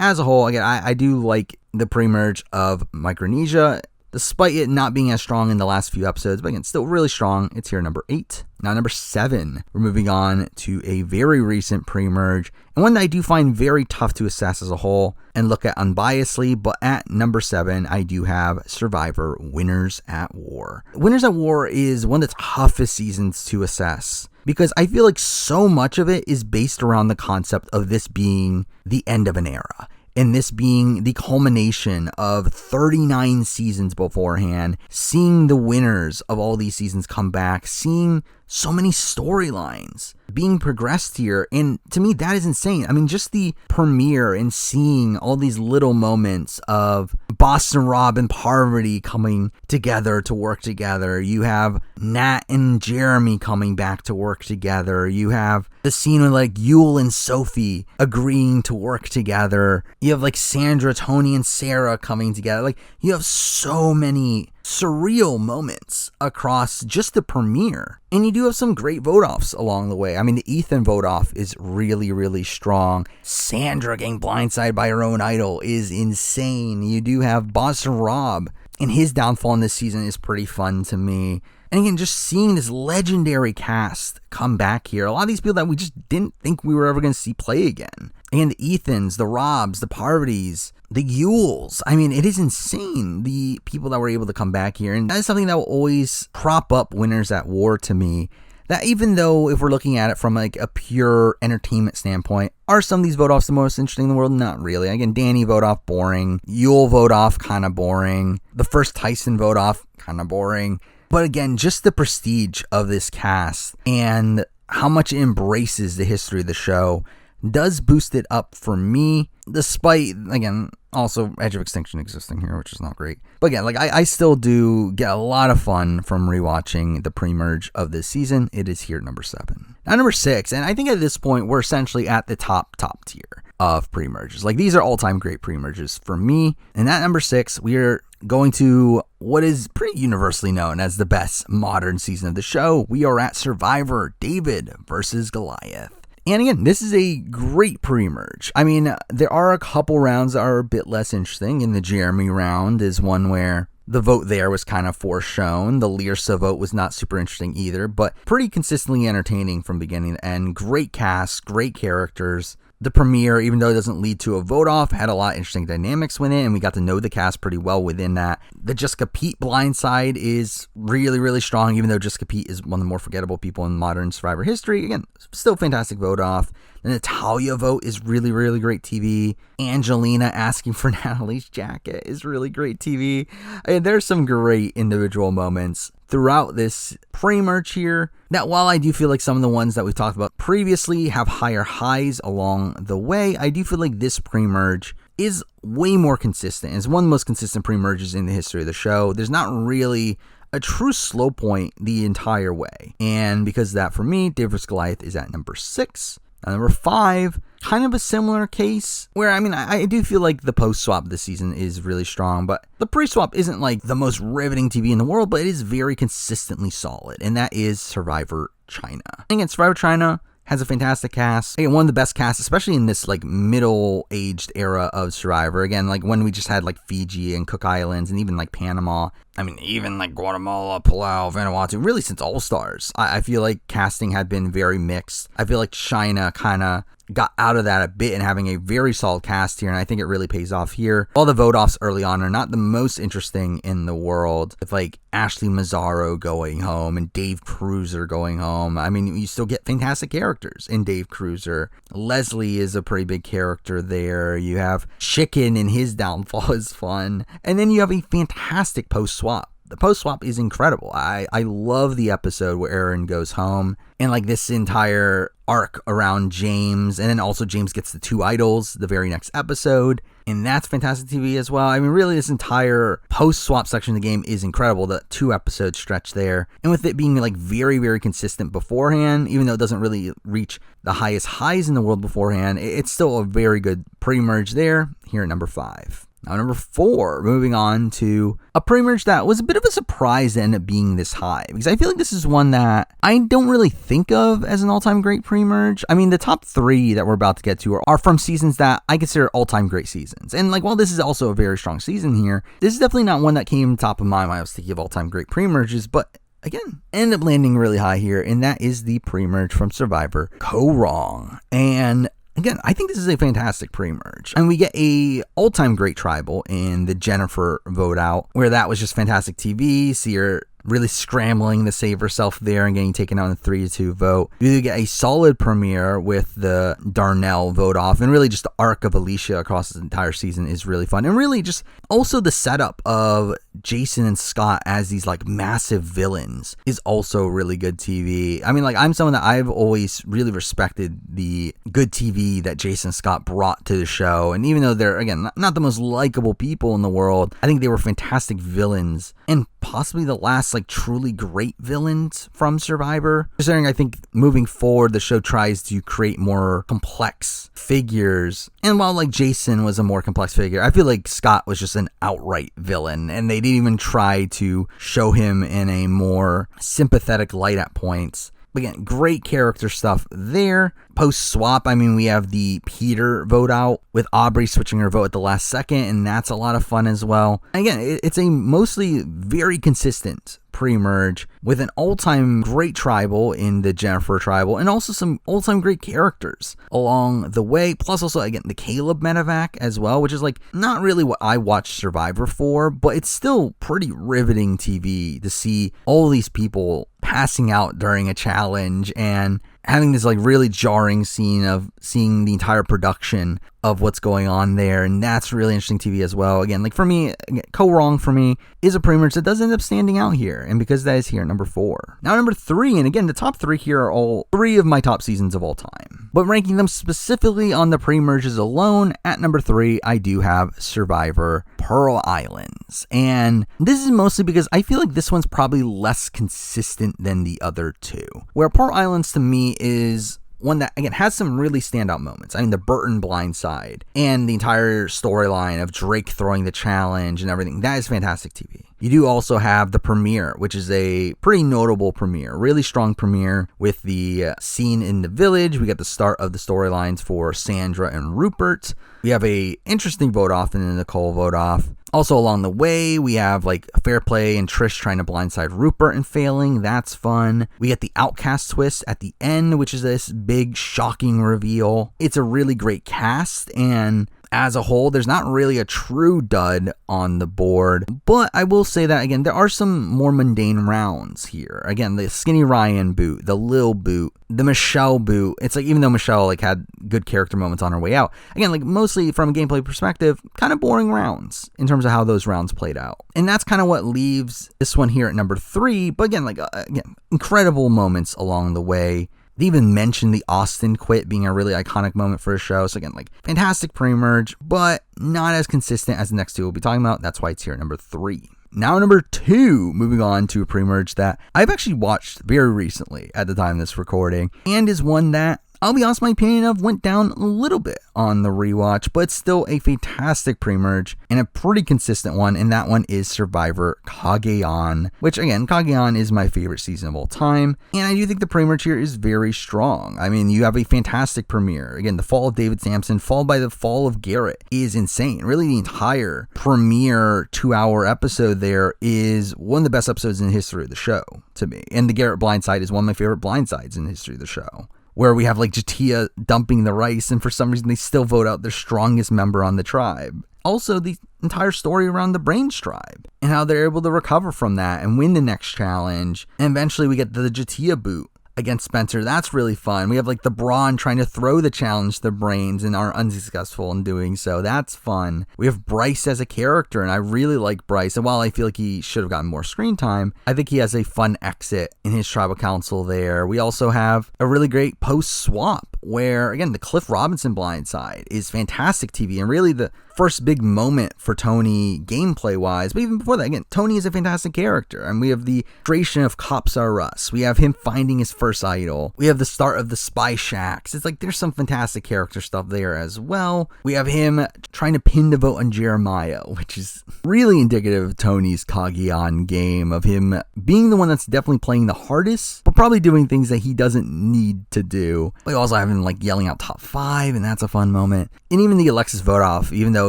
as a whole, again, I do like the pre-merge of Micronesia, despite it not being as strong in the last few episodes. But again, still really strong. It's here number 8. Now, number 7, we're moving on to a very recent pre-merge, and one that I do find very tough to assess as a whole and look at unbiasedly. But at number 7, I do have Survivor Winners at War. Winners at War is one of the toughest seasons to assess, because I feel like so much of it is based around the concept of this being the end of an era, and this being the culmination of 39 seasons beforehand, seeing the winners of all these seasons come back, seeing so many storylines being progressed here. And to me, that is insane. I mean, just the premiere and seeing all these little moments of Boston Rob and Parvati coming together to work together. You have Nat and Jeremy coming back to work together. You have the scene with, like, Yul and Sophie agreeing to work together. You have, like, Sandra, Tony, and Sarah coming together. Like, you have so many surreal moments across just the premiere. And you do have some great vote-offs along the way. I mean, the Ethan vote-off is really, really strong. Sandra getting blindsided by her own idol is insane. You do have Boston Rob, and his downfall in this season is pretty fun to me. And again, just seeing this legendary cast come back here. A lot of these people that we just didn't think we were ever going to see play again. And the Ethans, the Robs, the Parvatis, the Yules. I mean, it is insane, the people that were able to come back here. And that is something that will always prop up Winners at War to me. That even though, if we're looking at it from, like, a pure entertainment standpoint, are some of these vote-offs the most interesting in the world? Not really. Again, Danny vote-off, boring. Yule vote-off, kind of boring. The first Tyson vote-off, kind of boring. But again, just the prestige of this cast and how much it embraces the history of the show does boost it up for me, despite, again, also Edge of Extinction existing here, which is not great. But again, like I still do get a lot of fun from rewatching the pre-merge of this season. It is here at number 7. Now number 6, and I think at this point we're essentially at the top tier of pre-merges. Like, these are all-time great pre-merges for me. And at number 6, we are going to what is pretty universally known as the best modern season of the show. We are at Survivor David versus Goliath. And again, this is a great pre-merge. I mean, there are a couple rounds that are a bit less interesting. In the Jeremy round is one where the vote there was kind of foreshown. The Lyrsa vote was not super interesting either, but pretty consistently entertaining from beginning to end. Great cast, great characters. The premiere, even though it doesn't lead to a vote off, had a lot of interesting dynamics with it, and we got to know the cast pretty well within that. The Jessica Pete blindside is really, really strong, even though Jessica Pete is one of the more forgettable people in modern Survivor history. Again, still fantastic vote off. The Natalia vote is really, really great TV. Angelina asking for Natalie's jacket is really great TV. And there's some great individual moments throughout this pre-merge here, that while I do feel like some of the ones that we've talked about previously have higher highs along the way, I do feel like this pre-merge is way more consistent. It's one of the most consistent pre-merges in the history of the show. There's not really a true slow point the entire way. And because of that, for me, David vs. Goliath is at number 6. Now, number 5, kind of a similar case where, I mean, I do feel like the post-swap this season is really strong, but the pre-swap isn't like the most riveting TV in the world, but it is very consistently solid, and that is Survivor China. And again, Survivor China has a fantastic cast. Again, one of the best casts, especially in this like middle-aged era of Survivor. Again, like when we just had like Fiji and Cook Islands and even like Panama. I mean, even like Guatemala, Palau, Vanuatu, really since All Stars. I feel like casting had been very mixed. I feel like China kind of got out of that a bit and having a very solid cast here, and I think it really pays off here. All the vote-offs early on are not the most interesting in the world, with like Ashley Mazzaro going home and Dave Cruiser going home. I mean, you still get fantastic characters in Dave Cruiser. Leslie is a pretty big character there. You have Chicken, and his downfall is fun. And then you have a fantastic post-swap. The post-swap is incredible. I love the episode where Aaron goes home and like this entire arc around James, and then also James gets the 2 idols the very next episode, and that's fantastic TV as well. I mean, really, this entire post-swap section of the game is incredible, the 2 episode stretch there, and with it being like very, very consistent beforehand, even though it doesn't really reach the highest highs in the world beforehand, it's still a very good pre-merge there, here at number 5. Now, number 4, moving on to a pre-merge that was a bit of a surprise to end up being this high, because I feel like this is one that I don't really think of as an all-time great pre-merge. I mean, the top 3 that we're about to get to are from seasons that I consider all-time great seasons. And like, while this is also a very strong season here, this is definitely not one that came top of mind when I was thinking of all-time great pre-merges, but again, ended up landing really high here, and that is the pre-merge from Survivor, Kaoh Rong. And again, I think this is a fantastic pre-merge. And we get a all-time great tribal in the Jennifer vote out, where that was just fantastic TV. See her really scrambling to save herself there and getting taken out in a 3-2 vote. You get a solid premiere with the Darnell vote off, and really just the arc of Alicia across this entire season is really fun. And really just also the setup of Jason and Scott as these like massive villains is also really good TV. I mean, like, I'm someone that I've always really respected the good TV that Jason and Scott brought to the show. And even though they're, again, not the most likable people in the world, I think they were fantastic villains, and possibly the last like truly great villains from Survivor. Considering I think moving forward the show tries to create more complex figures, and while like Jason was a more complex figure, I feel like Scott was just an outright villain, and they didn't even try to show him in a more sympathetic light at points. Again, great character stuff there. Post-swap, I mean, we have the Peter vote out with Aubrey switching her vote at the last second, and that's a lot of fun as well. And again, it's a mostly very consistent pre-merge with an all-time great tribal in the Jennifer tribal, and also some all-time great characters along the way, plus also, again, the Caleb medevac as well, which is like not really what I watched Survivor for, but it's still pretty riveting TV to see all these people passing out during a challenge and having this like really jarring scene of seeing the entire production of what's going on there, and that's really interesting TV as well. Again, like for me, Kaoh Rong for me is a pre-merge that does end up standing out here, and because that is here at number 4. Now number 3, and again, the top 3 here are all 3 of my top seasons of all time, but ranking them specifically on the pre-merges alone, at number 3, I do have Survivor Pearl Islands, and this is mostly because I feel like this one's probably less consistent than the other 2, where Pearl Islands to me is one that, again, has some really standout moments. I mean, the Burton blindside and the entire storyline of Drake throwing the challenge and everything. That is fantastic TV. You do also have the premiere, which is a pretty notable premiere, really strong premiere with the scene in the village. We got the start of the storylines for Sandra and Rupert. We have a interesting vote off and the Nicole vote off. Also along the way, we have like Fair Play and Trish trying to blindside Rupert and failing. That's fun. We get the Outcast twist at the end, which is this big shocking reveal. It's a really great cast, and as a whole, there's not really a true dud on the board, but I will say that, again, there are some more mundane rounds here. Again, the Skinny Ryan boot, the Lil boot, the Michelle boot. It's like, even though Michelle like had good character moments on her way out, again, like mostly from a gameplay perspective, kind of boring rounds in terms of how those rounds played out. And that's kind of what leaves this one here at number 3. But again, like again, incredible moments along the way. They even mentioned the Austin quit being a really iconic moment for a show. So again, like fantastic pre-merge, but not as consistent as the next 2 we'll be talking about. That's why it's here at number 3. Now number 2, moving on to a pre-merge that I've actually watched very recently at the time of this recording, and is one that I'll be honest, my opinion of went down a little bit on the rewatch, but still a fantastic pre-merge and a pretty consistent one, and that one is Survivor Cagayan, which again, Cagayan is my favorite season of all time, and I do think the pre-merge here is very strong. I mean, you have a fantastic premiere. Again, the fall of David Sampson, followed by the fall of Garrett, is insane. Really, the entire premiere 2-hour episode there is one of the best episodes in the history of the show to me, and the Garrett blindside is one of my favorite blindsides in the history of the show, where we have like Jatia dumping the rice, and for some reason they still vote out their strongest member on the tribe. Also, the entire story around the Brains tribe and how they're able to recover from that and win the next challenge. And eventually we get the Jatia boot against Spencer. That's really fun. We have like the Braun trying to throw the challenge to the Brains and are unsuccessful in doing so. That's fun. We have Bryce as a character, and I really like Bryce. And while I feel like he should have gotten more screen time, I think he has a fun exit in his tribal council there. We also have a really great post-swap where, again, the Cliff Robinson blindside is fantastic TV and really the first big moment for Tony gameplay-wise. But even before that, again, Tony is a fantastic character. And we have the creation of Cops R Us. We have him finding his first idol. We have the start of the Spy Shacks. It's like there's some fantastic character stuff there as well. We have him trying to pin the vote on Jeremiah, which is really indicative of Tony's Cagayan game, of him being the one that's definitely playing the hardest, but probably doing things that he doesn't need to do. We also have him like yelling out top 5, and that's a fun moment. And even the Alexis vote off, even though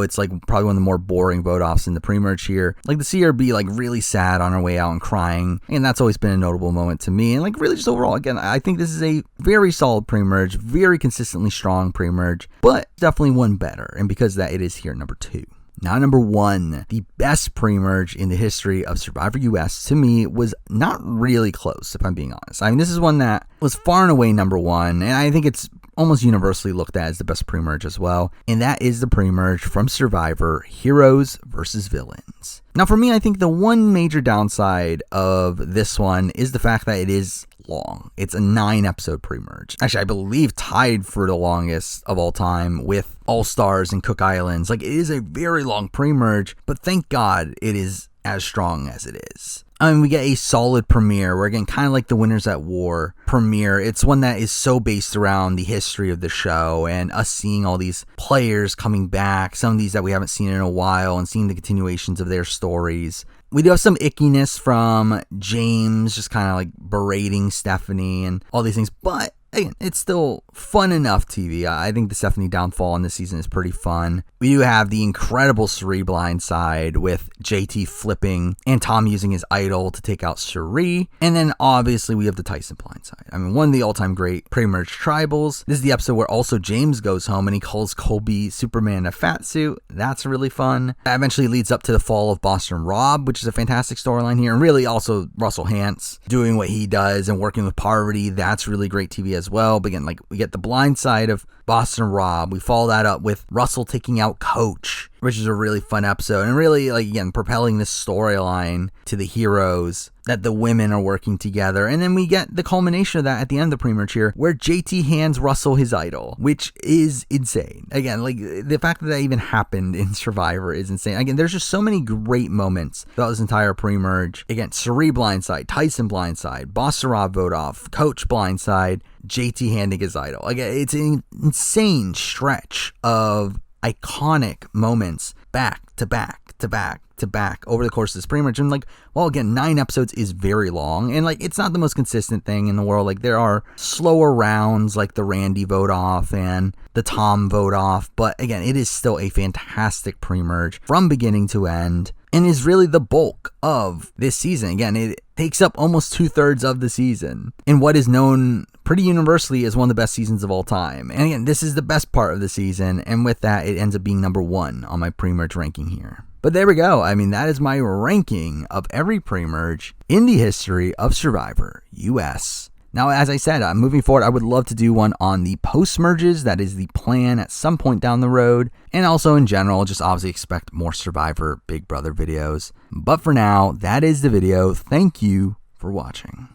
it's like probably one of the more boring vote offs in the pre-merge here, like the CRB like really sad on her way out and crying, and that's always been a notable moment to me. And like really just overall, again, I think this is a very solid pre-merge, very consistently strong pre-merge, but definitely one better, and because of that, it is here number 2. Now number 1, the best pre-merge in the history of Survivor US to me was not really close, if I'm being honest. I mean, this is one that was far and away number 1, and I think it's almost universally looked at as the best pre-merge as well, and that is the pre-merge from Survivor Heroes versus Villains. Now for me, I think the one major downside of this one is the fact that it is long. It's a 9-episode pre-merge. Actually, I believe tied for the longest of all time with All Stars and Cook Islands. Like, it is a very long pre-merge, but thank God it is as strong as it is. I mean, we get a solid premiere. We're again kind of like the Winners at War premiere. It's one that is so based around the history of the show and us seeing all these players coming back, some of these that we haven't seen in a while, and seeing the continuations of their stories. We do have some ickiness from James just kind of like berating Stephanie and all these things, but again, it's still fun enough TV. I think the Stephanie downfall in this season is pretty fun. We do have the incredible Suri blindside with JT flipping and Tom using his idol to take out Suri. And then obviously we have the Tyson blindside. I mean, one of the all-time great pre-merge tribals. This is the episode where also James goes home and he calls Colby Superman in a fat suit. That's really fun. That eventually leads up to the fall of Boston Rob, which is a fantastic storyline here. And really also Russell Hantz doing what he does and working with Parvati. That's really great TV as well. But again, like, we get the blind side of Boston Rob. We follow that up with Russell taking out Coach, which is a really fun episode, and really, like, again, propelling this storyline to the heroes, that the women are working together. And then we get the culmination of that at the end of the pre-merge here, where JT hands Russell his idol, which is insane. Again, like, the fact that that even happened in Survivor is insane. Again, there's just so many great moments throughout this entire pre-merge. Again, Cirie blindside, Tyson blindside, Boston Rob vote off, Coach blindside, JT handing his idol. Again, it's an insane stretch of iconic moments back to back to back to back over the course of this pre-merge. And like, well, again, 9 episodes is very long, and like, it's not the most consistent thing in the world. Like, there are slower rounds like the Randy vote off and the Tom vote off, but again, it is still a fantastic pre-merge from beginning to end, and is really the bulk of this season. Again, it takes up almost 2/3 of the season in what is known pretty universally as one of the best seasons of all time. And again, this is the best part of the season, and with that, it ends up being number 1 on my pre-merge ranking here. But there we go. I mean, that is my ranking of every pre-merge in the history of Survivor US. Now, as I said, moving forward, I would love to do one on the post-merges. That is the plan at some point down the road. And also, in general, just obviously expect more Survivor Big Brother videos. But for now, that is the video. Thank you for watching.